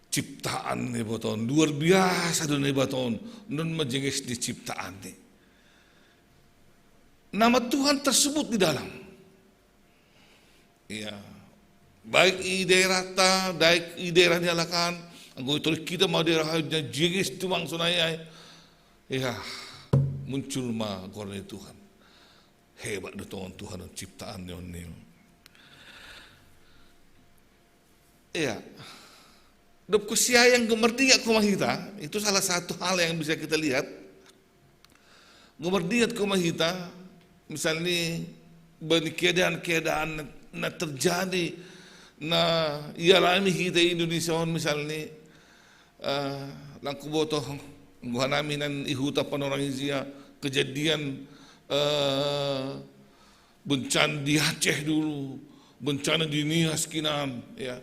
ciptaan ini baton, luar biasa do ini baton, non majenges di ciptaan ini. Nama Tuhan tersebut di dalam. Ya, baik i daerah ta, baik i daerah nyalakan, anggo itu kita mau daerah jenges tuang sunayai. Ya, muncul ma korne Tuhan. Hebat do Tuhan ciptaan ini. Ya, dop kusia yang gemerdiat kumahita, itu salah satu hal yang bisa kita lihat. Gemerdiat kumahita, misalnya bani keadaan na terjadi na ialami kita Indonesia misalnya langku botoh namin nan ihuta panorangizia kejadian bencana di Aceh dulu, bencana di Nias Kinan, ya.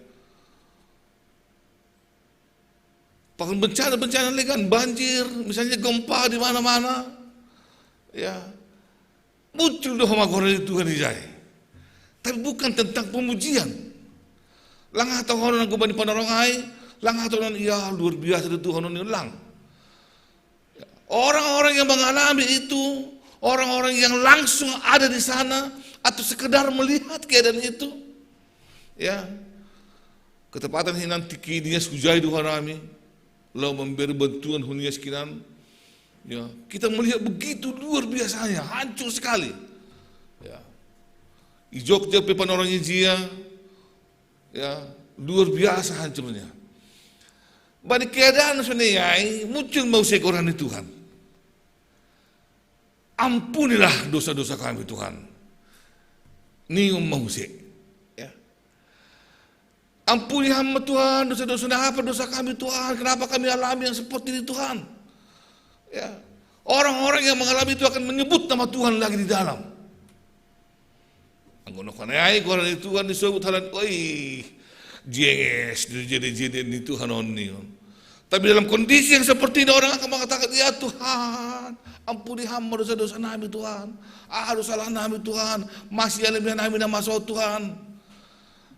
Bahkan bencana legan banjir, misalnya gempa di mana-mana, ya. Muncul doa magorel Tuhan dijai. Tapi bukan tentang pemujian. Langah atau orang aku bani panarongai, langah atau orang ya luar biasa itu Tuhan ini lang. Orang-orang yang mengalami itu, orang-orang yang langsung ada di sana atau sekedar melihat keadaan itu, ya. Ketepatan hinan tiki dia sujai Tuhan kami, lalu memberi bantuan hunias kinan, ya. Kita melihat begitu luar biasanya, hancur sekali, ya. Di Jogja pepan orang India, ya, luar biasa hancurnya. Bani keadaan sunayai muncul mau sekoran Tuhan. Ampunilah dosa-dosa kami Tuhan. Nium mau se, ya. Ampuni hamba Tuhan dosa-dosa apa dosa kami Tuhan. Kenapa kami alami yang seperti ini Tuhan? Ya. Orang-orang yang mengalami itu akan menyebut nama Tuhan lagi di dalam. Anggono kanai koran itu kan disebut halan, oi, jenges jadi ini Tuhan oni. Tapi dalam kondisi yang seperti ini orang akan mengatakan, ya Tuhan, ampuni hamba dosa-dosa kami Tuhan, dosa salah kami Tuhan, masih alamian kami nama Tuhan.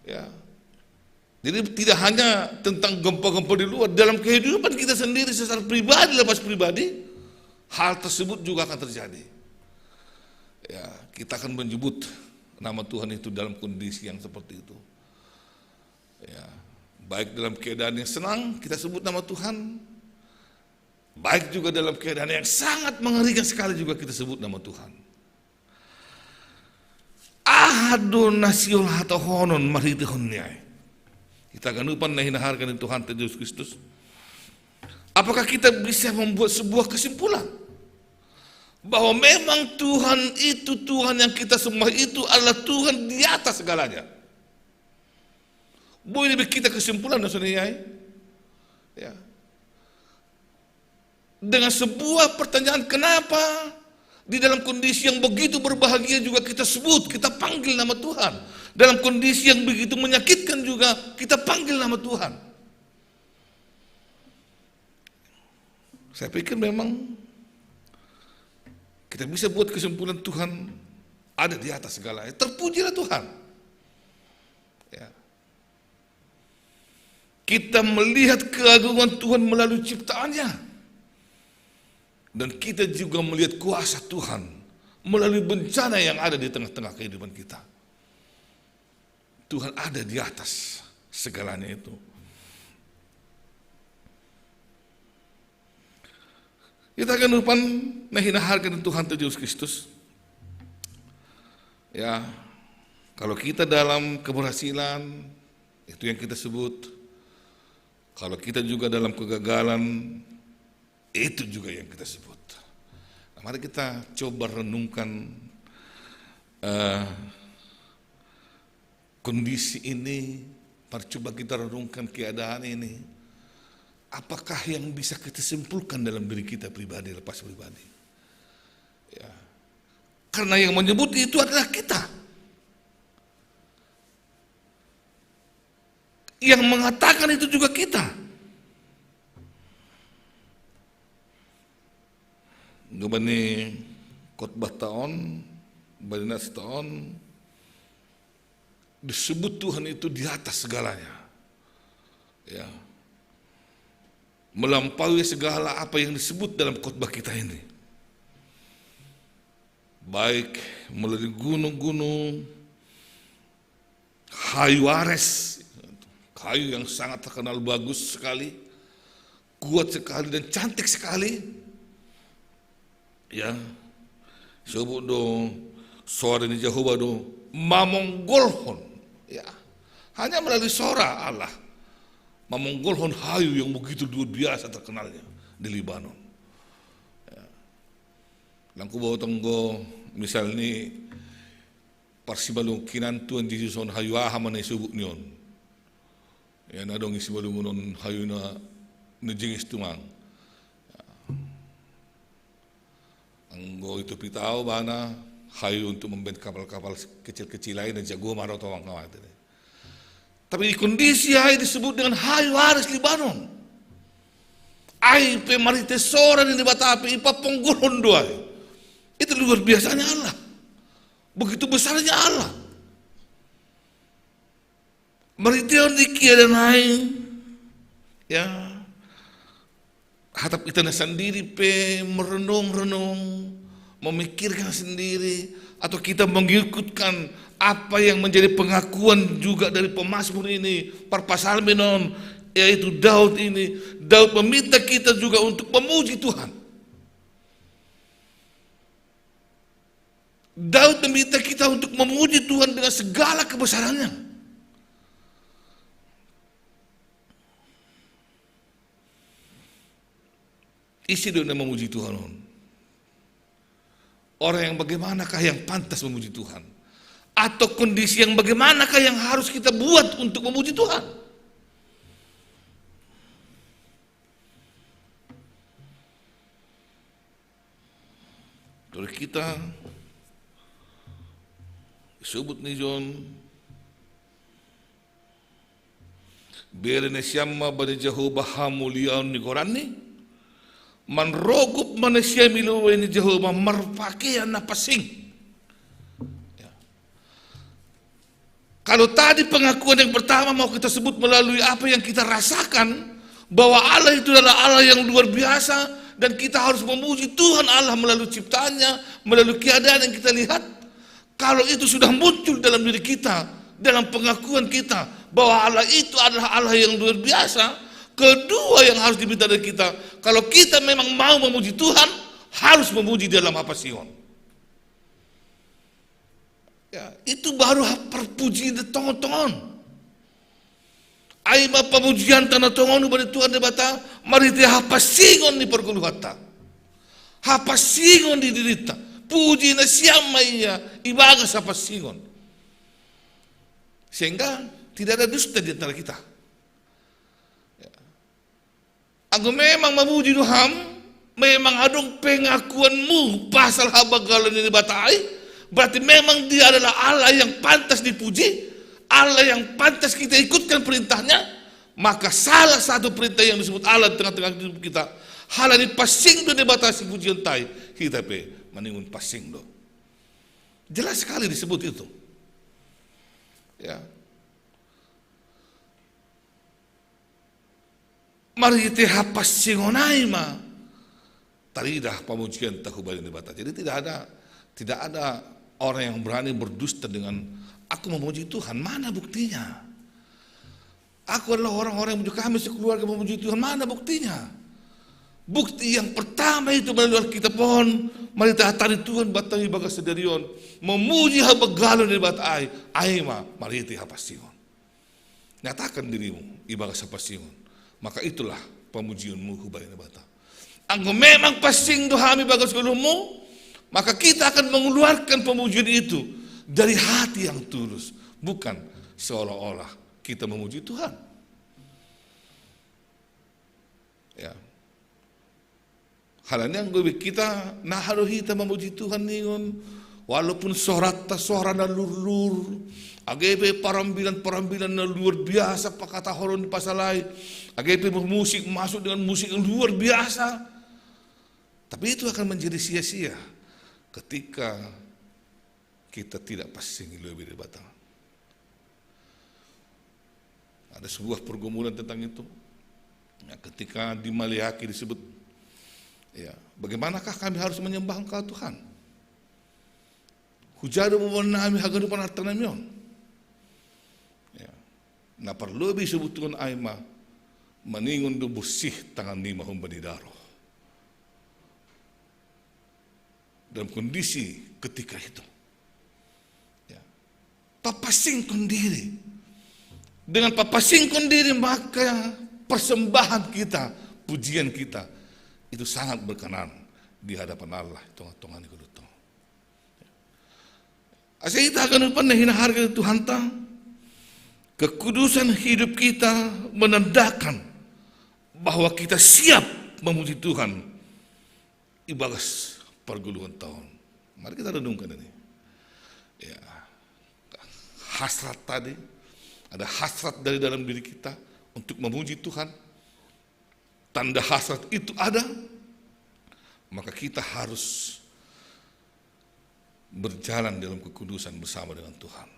Ya. Jadi tidak hanya tentang gempa-gempa di luar, dalam kehidupan kita sendiri secara pribadi lepas pribadi, hal tersebut juga akan terjadi. Ya, kita akan menyebut nama Tuhan itu dalam kondisi yang seperti itu. Ya, baik dalam keadaan yang senang kita sebut nama Tuhan, baik juga dalam keadaan yang sangat mengerikan sekali juga kita sebut nama Tuhan. Ahadun nasyul hatohonon marhitihunnyai. Kita ganupan nahinaharkan Tuhan Yesus Kristus. Apakah kita bisa membuat sebuah kesimpulan bahwa memang Tuhan itu, Tuhan yang kita sembah itu adalah Tuhan di atas segalanya? Boleh kita kesimpulan saudara, ya. Dengan sebuah pertanyaan, kenapa di dalam kondisi yang begitu berbahagia juga kita sebut, kita panggil nama Tuhan. Dalam kondisi yang begitu menyakitkan juga kita panggil nama Tuhan. Saya pikir memang kita bisa buat kesimpulan Tuhan ada di atas segalanya. Terpujilah Tuhan. Ya. Kita melihat keagungan Tuhan melalui ciptaannya. Dan kita juga melihat kuasa Tuhan melalui bencana yang ada di tengah-tengah kehidupan kita. Tuhan ada di atas segalanya itu. Kita akan lupa nahinaharkan Tuhan Yesus Kristus. Ya, kalau kita dalam keberhasilan, itu yang kita sebut. Kalau kita juga dalam kegagalan, itu juga yang kita sebut. Nah, mari kita coba renungkan kondisi ini Mari coba kita renungkan keadaan ini. Apakah yang bisa kita simpulkan dalam diri kita pribadi, lepas pribadi? Ya. Karena yang menyebut itu adalah kita. Yang mengatakan itu juga kita. Gubani khotbah tahun, balinas tahun, disebut Tuhan itu di atas segalanya. Ya. Melampaui segala apa yang disebut dalam khotbah kita ini. Baik melalui gunung-gunung, kayu ares, kayu yang sangat terkenal bagus sekali, kuat sekali dan cantik sekali. Ya, sebut do suara ni Jehovah do mamonggolhon. Ya, hanya melalui suara Allah mamonggolhon hayu yang begitu luar biasa terkenalnya di Libanon. Ya. Langku bawa tenggo misal ni parsibalung kinan tuan Yesuson hayu ahaman sebut nion. Ya nadong isibalung non hayu na nejengis tumang. Anggo itu pitao bana hayu untuk membent kapal-kapal kecil-kecil lain dan jago marau tawang kawat. Tapi kondisi hayu disebut dengan hayu ares Libanon. Ai pe marite soran di batapi ipa ponggolon doa. Itu luar biasanya Allah. Begitu besarnya Allah. Marite on dikia dan hayu. Ya. Hatap kita sendiri pe merenung-renung, memikirkan sendiri, atau kita mengikutkan apa yang menjadi pengakuan juga dari pemazmur ini, parpasalmenon, yaitu Daud ini. Daud meminta kita juga untuk memuji Tuhan. Daud meminta kita untuk memuji Tuhan dengan segala kebesarannya. Isi dia memuji Tuhan. Orang yang bagaimanakah yang pantas memuji Tuhan? Atau kondisi yang bagaimanakah yang harus kita buat untuk memuji Tuhan? Kalau kita sebut nih John, berene siamma bani Jehovah hamulian ni Quran ni. Manrogup manusia milu ini Jehovah merpakaian na pasing. Ya. Kalau tadi pengakuan yang pertama mau kita sebut melalui apa yang kita rasakan, bahwa Allah itu adalah Allah yang luar biasa dan kita harus memuji Tuhan Allah melalui ciptaannya, melalui keadaan yang kita lihat. Kalau itu sudah muncul dalam diri kita, dalam pengakuan kita bahwa Allah itu adalah Allah yang luar biasa. Kedua yang harus diminta dari kita, kalau kita memang mau memuji Tuhan, harus memuji dalam apa Sion. Ya, itu baru perpujian tongon-tongon. Aima pemujian tanah tongon kepada Tuhan debata, mari dia apa singon di perguluhata, apa singon di dirita, puji na siapa ia ibagas apa singon, sehingga tidak ada dusta di antara kita. Aku memang memuji Tuhan, memang adong pengakuanmu pasal habagalan ini batai, berarti memang dia adalah Allah yang pantas dipuji, Allah yang pantas kita ikutkan perintahnya. Maka salah satu perintah yang disebut Allah di tengah-tengah hidup kita, hal ini pasing do dibatasi pujian tai, kita pe meningun pasing do. Jelas sekali disebut itu. Ya. Mari kita hapas singonai ma taridah pemujian tahu balik debata. Jadi tidak ada orang yang berani berdusta dengan aku memuji Tuhan. Mana buktinya? Aku adalah orang-orang yang memuji kami sekeluarga memuji Tuhan. Mana buktinya? Bukti yang pertama itu melalui Alkitab pohon. Mari kita hatari Tuhan batai bagas sedarion memuji haba galon di batai. Aima mari kita hapas singon. Nyatakan dirimu ibagas hapas singon. Maka itulah pemujianmu hubai nabata. Anggo memang pasing dohami bagas gulumu, maka kita akan mengeluarkan pemujian itu dari hati yang tulus, bukan seolah-olah kita memuji Tuhan. Ya. Halanya kita naharuhi kita memuji Tuhan ningon walaupun suara na lur-lur agebe parambilan na luar biasa pakata horon di pasalai agebe musik masuk dengan musik yang luar biasa, tapi itu akan menjadi sia-sia ketika kita tidak pasingi lebih dari batang. Ada sebuah pergumulan tentang itu. Ya, ketika di Maliaki disebut, ya, bagaimanakah kami harus menyembah Engkau Tuhan? Hujadu mewarnai hagaru panatanamion. Ya, na perlu lebih sebutuan aima meningun do bersih tangan ni mahum banidaro. Dalam kondisi ketika itu, ya, papasingkan diri. Dengan papasingkan diri maka persembahan kita, pujian kita itu sangat berkenan di hadapan Allah. Tongan-tongan itu lutong. Asal kita akan pernah hina harga Tuhan ta. Kekudusan hidup kita menandakan bahwa kita siap memuji Tuhan ibagas perguluhan tahun. Mari kita renungkan ini. Ya, hasrat tadi, ada hasrat dari dalam diri kita untuk memuji Tuhan. Tanda hasrat itu ada, maka kita harus berjalan dalam kekudusan bersama dengan Tuhan.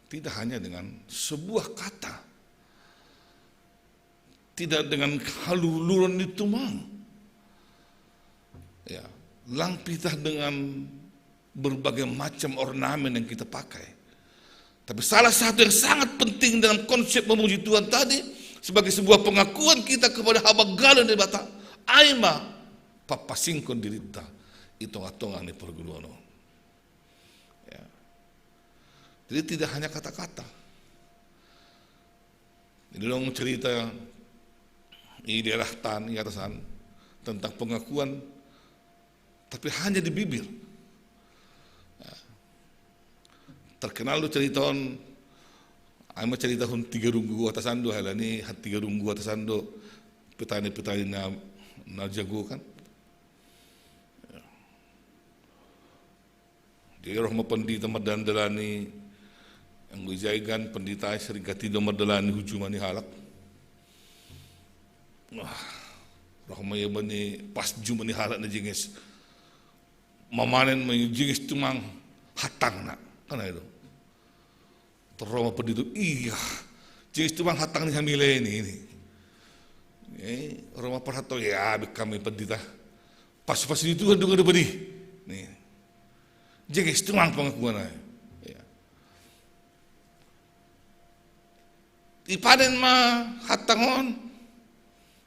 Tidak hanya dengan sebuah kata, tidak dengan haluluran itu mang. Ya, langpitah dengan berbagai macam ornamen yang kita pakai. Tapi salah satu yang sangat penting dalam konsep memuji Tuhan tadi sebagai sebuah pengakuan kita kepada haba galan dari bata aima papasingkon dirita itonga-tonga ni perguluan. Ya. Jadi tidak hanya kata-kata. Jadi dong cerita di daerah Tan, atasan tentang pengakuan, tapi hanya di bibir. Ya. Terkenal lu ceritaan, ama cerita hun 3 runggu atasan do halani 3 runggu atasan do petani-petani na jago kan. Ya. Di rohma pandita madandalani ang gujaigan pandita sering katido madalani hujumani halak. Wah, rohma yabani pas jumani halak na jingis. Mamanen may jingis tumang hatang na. Kana itu. Teroma penditu, iya, jingis tumang hatang ni hamile ini. Roma perhato ya, kami pendita. Pas itu kan dengar beri. Nih, jingis tumang pengakuan ay. Ya. Ipaden ma hatangon,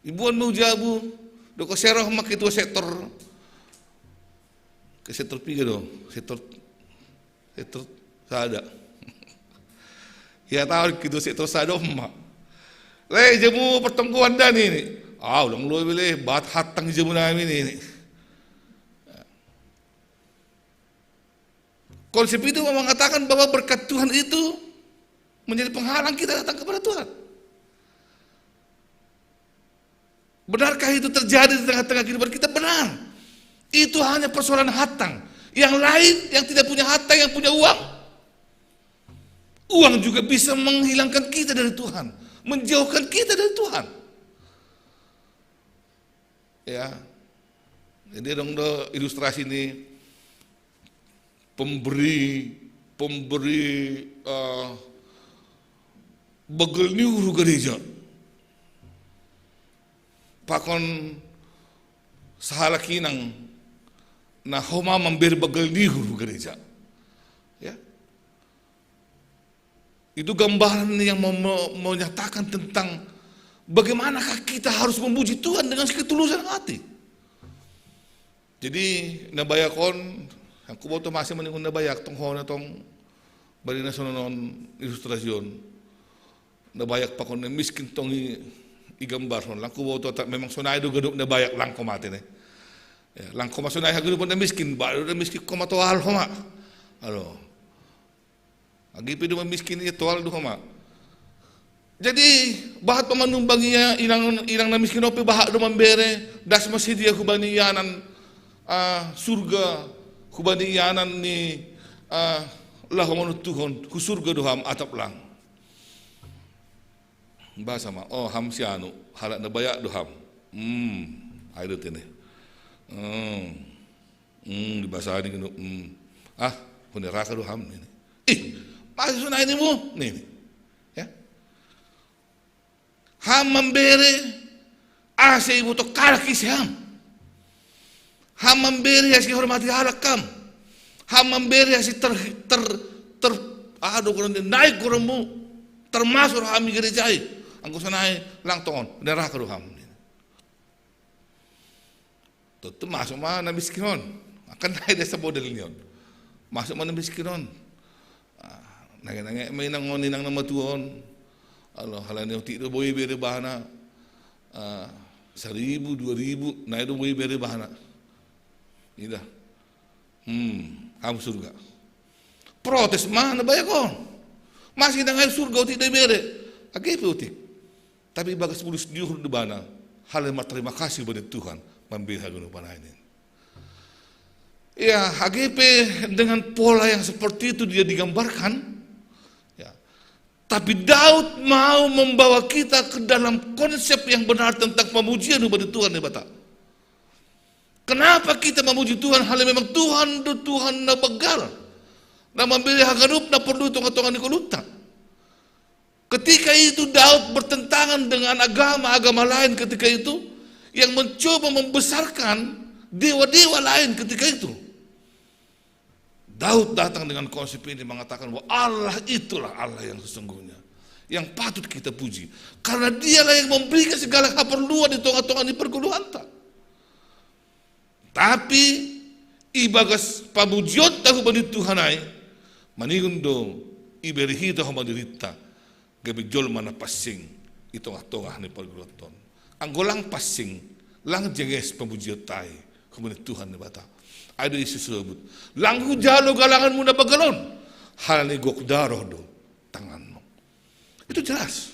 ibuan mau jabu, doko seroh mak itu sektor, ke sektor 3 dong, sektor sada. Ya tahu gitu sektor sada mak. Leh jamu pertengkuan dan ini. Ulang lu boleh bat hatang jamu namin ini. Konsep itu mengatakan bahwa berkat Tuhan itu menjadi penghalang kita datang kepada Tuhan. Benarkah itu terjadi di tengah-tengah kehidupan kita? Benar. Itu hanya persoalan hatang. Yang lain yang tidak punya hatang, yang punya uang, uang juga bisa menghilangkan kita dari Tuhan, menjauhkan kita dari Tuhan. Ya, jadi dong do ilustrasi ini pemberi bagel niuru gereja, pakon sahalakinang na homa memberi bagel niuru gereja. Ya, itu gambaran yang menyatakan tentang bagaimanakah kita harus memuji Tuhan dengan ketulusan hati. Jadi nabayakon, aku boto masih meningun nabayak tong hona tong bari nasonon ilustrasyon. Nabayak pakon na miskin tong igambar hon. Langko boto memang sonay do gaduk nabayak langko mati ne. Ya, langko masonay hagud pon na miskin, baru na miskin komatoal homa. Alo. Agi pido miskin itu toal do homa. Jadi bahat pamanumbangiya ilang na miskinopi bahat do mambere das masidia hubani yanan surga hubani yanan ni lahomanu Tuhon hu surga doham atap lang. Bahasa ma oh ham sianu halak na bayak doham. Ayo tene. Di bahasa ini kena punya raka doham ni. Masih sunai ini mu ni. Ya. Ham memberi ase ibu to kalaki siam. Ham memberi ase hormati halakam. Ham memberi ase naik kurangmu termasuk ham gerejai. Angku sanai lang tongon neraka doham. Tentu masuk mana miskinon. Akan naik desa model ni. Masuk mana miskinon. Nangge may nangoni nang nama tuon. Allah halanya tidak boleh beri bahana. 1,000, 2,000, naik tu boleh beri bahana. Ida. Ham surga. Protes mana bayar kon? Masih nang surga tidak beri. Agak putih. Tapi bagas mulus diuhur di bahana. Halnya terima kasih kepada Tuhan memberi hagunu panainin. Ya, HGP dengan pola yang seperti itu dia digambarkan. Tapi Daud mau membawa kita ke dalam konsep yang benar tentang pemujian kepada Tuhan ya Bapak. Kenapa kita memuji Tuhan? Hal memang Tuhan na begal. Na memberi hagarup na perlu tonga-tonga ni kuluta. Ketika itu Daud bertentangan dengan agama lain ketika itu yang mencoba membesarkan dewa-dewa lain ketika itu. Daud datang dengan konsep ini mengatakan bahwa Allah itulah Allah yang sesungguhnya yang patut kita puji karena dialah yang memberikan segala keperluan di tengah-tengah di perguluhan. Tapi ibagas pamujiot tahu bani Tuhanai manigundo iberihi tahu mandirita gabi jol mana passing itong-tongah ni perguluhan. Anggolang passing lang jenges pamujiot tai kemudian Tuhan ni bata. Ada isi sebut. Langku jalo galangan muna bagalon. Hal ni gok daroh do tanganmu. Itu jelas.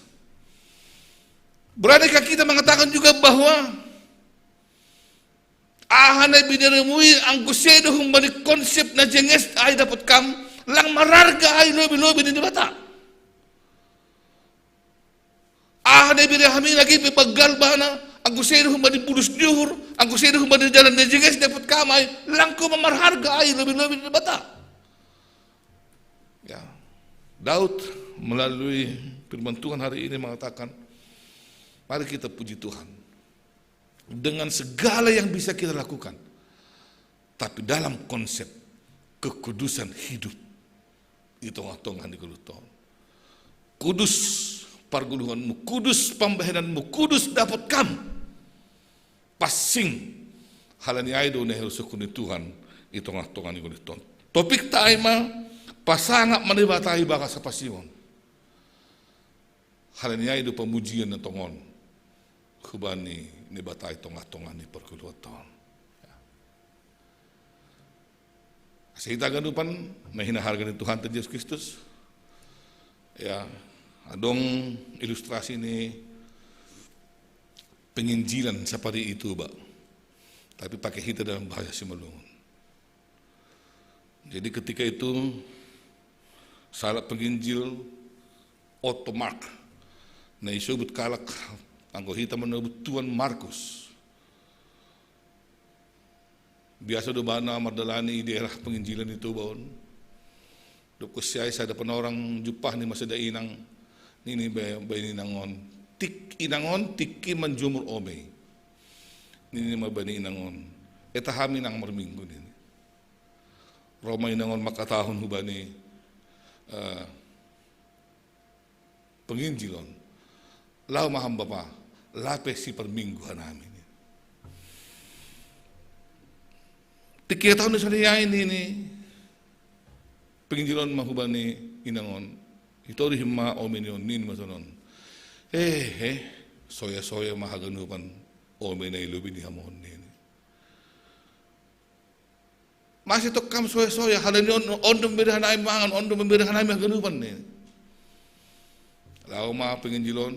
Beranakah kita mengatakan juga bahwa ahanay biniremui ang kusedo humbani konsep na jenges ay dapat kam lang mararga ay lobi-lobi ni bata. Ahanay binirehami lagi pipaggal bana ang kusedo humbani pulus diuhur, ang kusedo humbani jalan na jenges dapat kamay lang ko mamarharga ay lobi-lobi ni bata. Ya. Daud melalui firman Tuhan hari ini mengatakan, mari kita puji Tuhan dengan segala yang bisa kita lakukan, tapi dalam konsep kekudusan hidup di tengah-tengah di geluton. Kudus parguluhanmu, kudus pembahenanmu, kudus dapat kam. Passing halani aido ne sukuni Tuhan di tengah-tengah di geluton. Topik taima pasangap manibatai baka sa pasion. Halani aido pemujian na tongon. Kubani ni batai tongah-tongah ni pergulutan. Sa ita ganupan na hinaharga ni Tuhan Yesus Kristus. Ya, adong ilustrasi ni penginjilan seperti itu, Pak. Tapi pakai kita dalam bahasa Simalungun. Jadi ketika itu salah penginjil Ottomark na isubut kalak anggo hita menebut Tuan Markus. Biasa do bana mardalani di daerah penginjilan itu baon. Dok siya sa dapan orang jupah ni masada inang nini bay nangon tik inangon tikki manjumur ome. Nini mabani inangon eta hamin ang marminggo nini. Roma inangon makatahon hubani penginjilon. Lau maham bapa lape si permingguan namin. Tiga tahun disariyain ini penginjilon mahubani inangon ito rihima omenion nin masonon soya mahaganupan omenay lubi ni hamon nini masih tokam soya halanion ondom berahan ay mangan ondom berahan ay mahaganupan nini Lau ma penginjilon,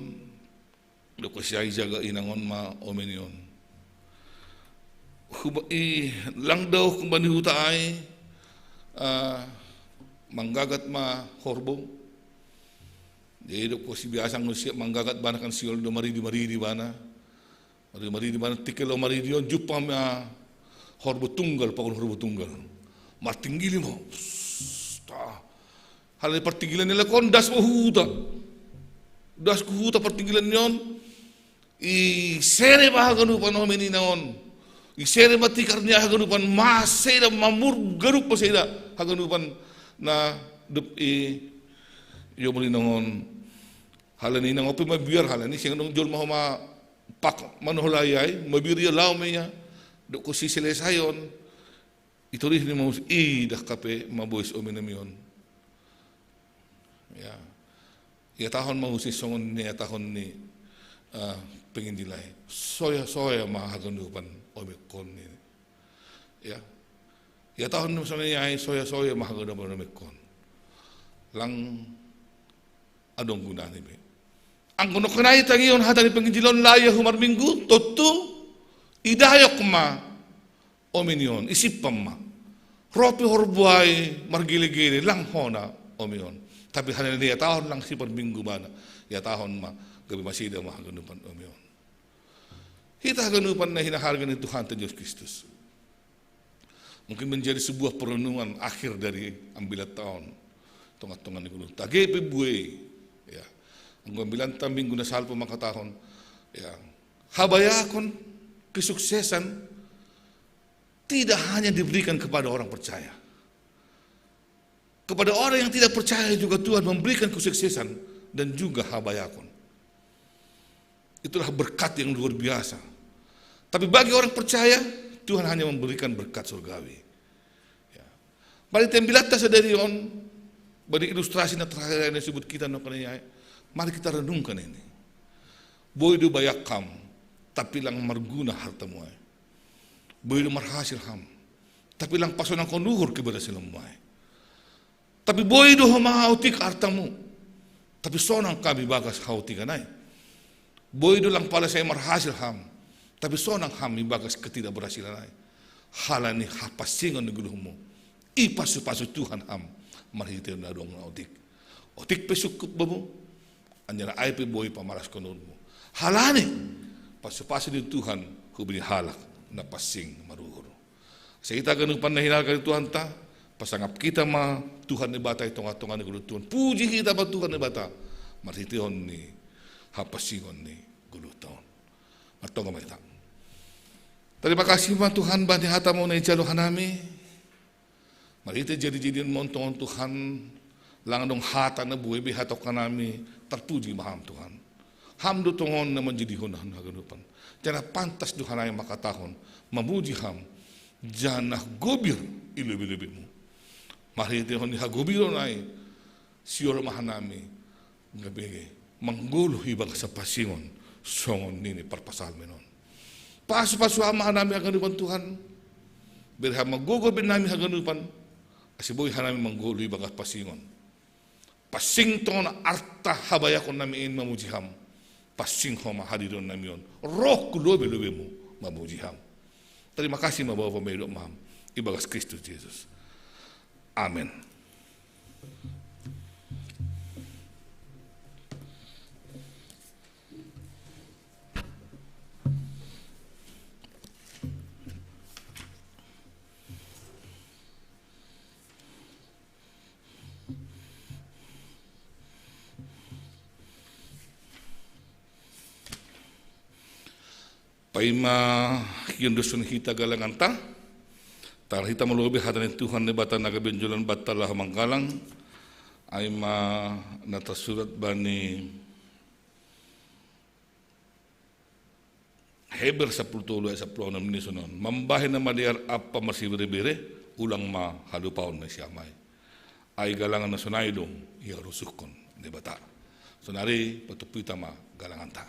do ko siya jaga inangon ma omenion. Lang daw kung bani huta ay manggagat ma horbong. Jadi do ko si biasang siya manggagat bana kan siol do maridi bana. Maridi bana tikelo maridi on jupa ma horbo tunggal pakon horbo tunggal. Martinggili mo. Hal pertinggilan nila kon das mo huta. Das ku huta pertinggilan nyon. I sere ba ganupan homeni naon. I sere mati karnya ganupan maseda mamur garup maseda ganupan na dup i yo muli naon. Halani nang opi mabiar halani sing nong jol ma pak manolayay mabir ya law meya. Do ko si selesayon. Itulis ni mo dah kape mabois omenamion. Ya tahun mau si songon ni tahun ni pengen dilai soya mahagunupan omikon ni ya tahun ni soalnya ay soya mahagunupan omikon lang adong guna ni be ang kuno kenai tangion hata ni penginjilon laya humar minggu totu idayok ma ominion isipam ma ropi horbuay margili-gili lang hona omion. Tapi hanya dia tahun lang si minggu mana, ya tahun mah gabi masih ada mah ganupan omion. Kita ganupan na hinaharga ni Tuhan Yesus Kristus. Mungkin menjadi sebuah perenungan akhir dari ambilan tahun. Tengah-tengah ni kuno. Tagepe buai, ya. Ang ambilan tahun minggu na salpo maka tahun, ya. Habayakon kesuksesan tidak hanya diberikan kepada orang percaya. Kepada orang yang tidak percaya juga Tuhan memberikan kesuksesan dan juga habayakon. Itulah berkat yang luar biasa. Tapi bagi orang percaya, Tuhan hanya memberikan berkat surgawi. Ya. Bali tembilata sadarion, bagi ilustrasi na terakhir yang disebut kita nokannya, mari kita renungkan ini. Boy do bayakam, tapi lang marguna hartamu. Boy do marhasil ham, tapi lang pasonang konuhur kepada silamay. Tapi boy do mahautik artamu. Tapi sonang kami bagas hauti kanay. Boy do lang pala saya marhasil ham. Tapi sonang ham bagas ketidakberhasilan ay. Halani hapasingan ni guluhmu. Ipasu-pasu Tuhan ham. Marhitiyo na doong nautik. Otik pesukut ba mo? Anyara ay pe boy pamalas konon mo. Halani. Pasu-pasu din Tuhan hubini halak na pasing maruhuro. Sa kita ganun panahinal ni Tuhan ta. Pasangap kita ma Tuhan ni bata itong atungan ni gulutuan. Puji kita ba Tuhan ni bata. Marhitiyon ni hapasingon ni gulutuan. Matong gamay ta. Terima kasih ma Tuhan ba ni hata mo na ijaluhan nami. Marhiti jadi-jadian mo ang Tuhan. Lang dong hata na buhay bihatok ka nami. Terpuji maham Tuhan. Ham do tungon na manjidihunan haganupan. Jana pantas Tuhan ay makatahon. Mamuji ham. Jana gobir ilubi-lubi mo. Marhiti hon ni hagubiro na ay siyoro mahanami gabi manggulo ibang sa pasingon songon nini parpasal menon. Pasu-pasu mahanami haganupan Tuhan. Berha magugubin nami haganupan asiboy hanami manggulo ibang sa pasingon. Pasing tong na arta habayakon nami in mamujiham. Pasing homa hadiron nami yon. Roh kulobe-lobe mo mamujiham. Terima kasih mabawa pamilyo maham. Ibagas Kristus Yesus. Amin. Paima yundusun hita galangan ta. Tar hita melobi hadarin Tuhan ni bata naga benjolan bata lah mangkalang. Aima nata surat bani Heber 10:10 ni sunon. Mambahin na madiar apa masih bere-bere ulang ma halupaon na siyamay. Ay galangan na sunay dong iya rusukon ni bata. Sunari patupita ma galangan ta.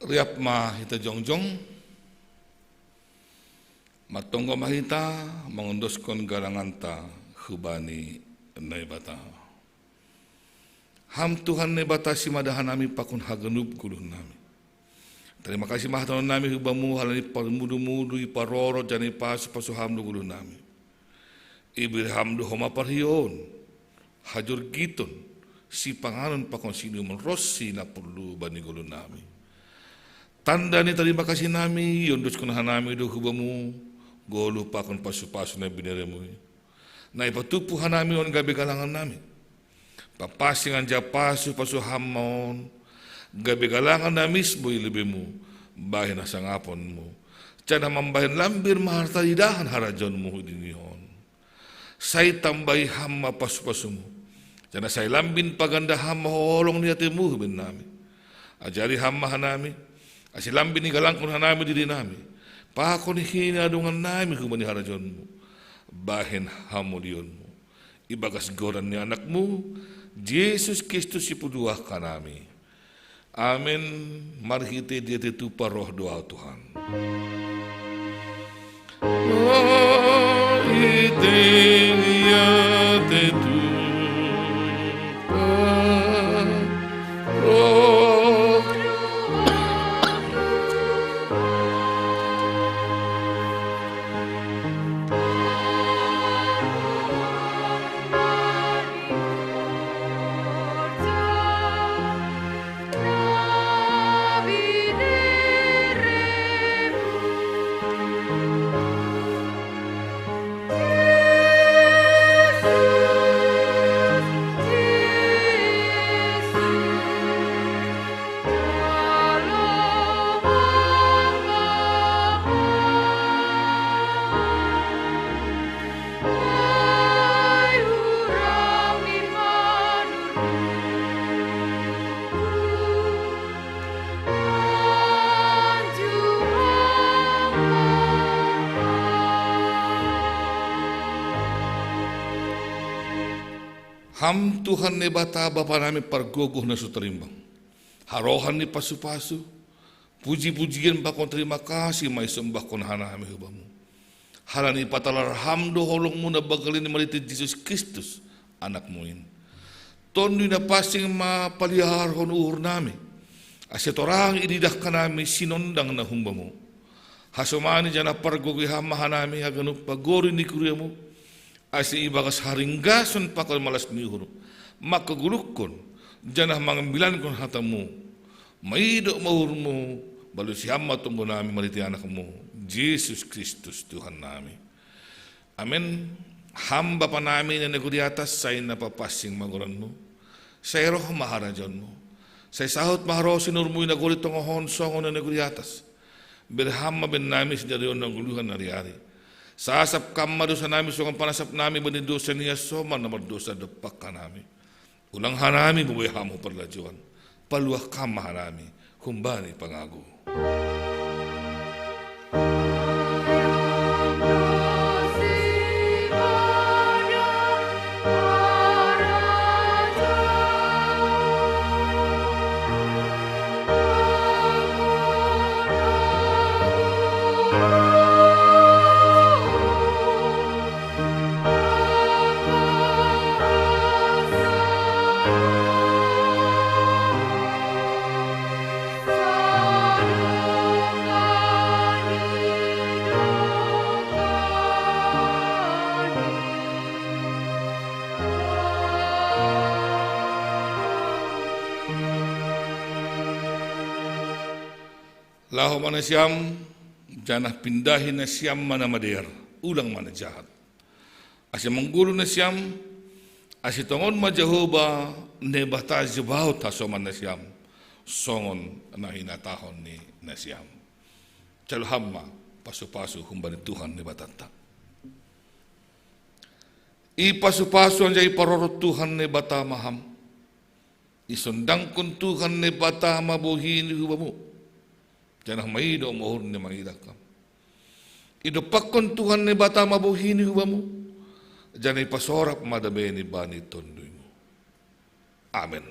riap ma hita jongjong, matonggo mahita mengendoskon galanganta hubani naibata. Ham Tuhan naibata si madahan nami pakun hagenup kulun nami. Terima kasih mahtanon nami hubamu halani mudu-mudu iparoro jani pasu hamdu kulun nami. Ibir hamdu homa parhion, hajur giton, si panganon pakon sinu menrosi na perlu bani kulun nami. Tanda ni terima kasih nami, yondos kunahan nami do hubamu, golu pakon pasu-pasu na bineremu. Na ipatupuhan nami on gabi galangan nami. Papasingan japasu pasu hamon, gabi galangan na mismo ilibemu, bahin na sangaponmu. Tiyan na mambahin lambir maharta idahan harajonmu dinihon. Say tambay hamma pasu-pasu mo. Tiyan na say lambin paganda hamma holong niya timuh bin nami. Ajari hamma hanami, asi lambin ni galangkon hanami diri nami. Pakon hina dungan nami humani harajonmu. Bahin hamudionmu. Ibagas goran ni anakmu, Yesus Kristus ipuduah kanami. Amin. Marhite dia tetupa roh doa Tuhan. Marhite dia tetupa roh. Ham Tuhan ni bata bapa nami pargogoh na suterimbang. Harohan ni pasu-pasu. Puji-pujian bakon terima kasih may sembah kon hanami hubamu. Halani patalar hamdo holong muna bagalin ni maliti Jesus Kristus anakmu in. Tondi na pasing mapalihar hon uhur nami. Asetorang ididah kanami sinondang na humbamu. Hasumani jana pargogoh hama hanami haganup pagori ni kuriamu. Asi ibagas haringgason pakal malas nihur, makagulukon, janah mangambilan kon hatamu, maidok mahurmu, balu sihamma tunggu nami maliti anakmu, Yesus Kristus Tuhan nami. Amin. Hamba pa nami na nago di atas, say napapasing maguranmu, say roh maharajonmu, say sahot maharo sinurmu inagulit tong ohon songon na nago di atas, berhamma ben nami sinariyon ng guluhan nari-ari. Sasap kamma dosa nami sungang panasap nami bani dosa niya soman na dosa depak kanami. Ulang hanami bubuhay hamo parlajuan. Paluah kamma hanami humbani pangago. Laho mana siam, janah pindahin na siam mana mader, ulang mana jahat. Asya menggulu na siam, asya tongon ma Jehovah ne bata jebau tasoman na siam, songon na hinatahon ni na siam. Calhamma pasu-pasu humbani Tuhan ne batata. I pasu-pasu anjay parorot Tuhan ne bata maham. Isundang kun Tuhan ne bata mabuhin hubamu. Janah maido mohur ni mangidakam. Ido pakon Tuhan ni bata mabuhini hubamu. Janay pasorap madabe ni bani tondoy mo. Amen.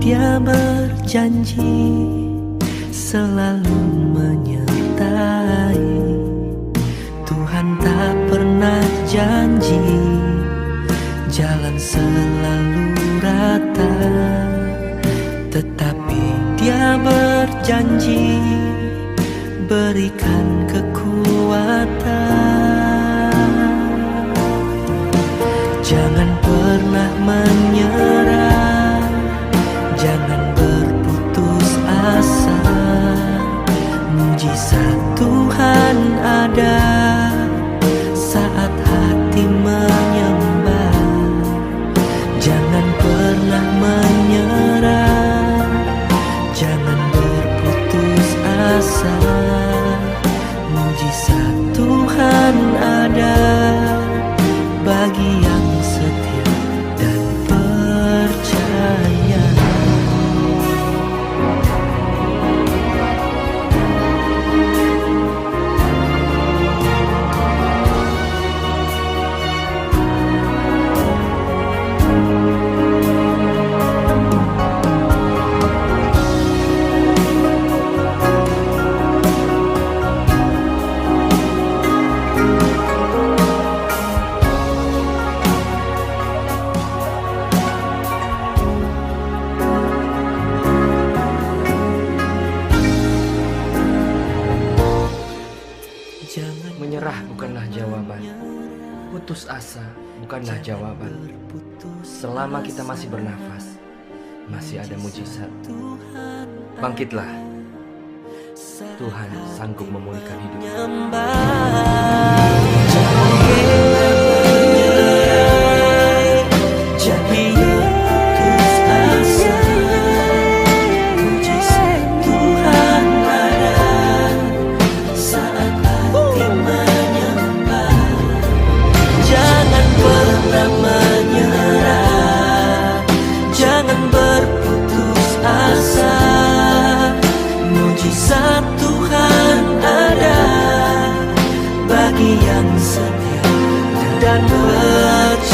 Dia berjanji selalu menyertai. Tuhan tak pernah janji jalan selalu rata, tetapi Dia berjanji berikan kekuatan. Jangan pernah menyerah, jangan berputus asa. Mujizat Tuhan ada jawaban. Putus asa bukanlah jawaban. Selama kita masih bernafas, masih ada mujizat. Bangkitlah, Tuhan sanggup memulihkan hidup. Mujizat Tuhan ada bagi yang setia dan percaya.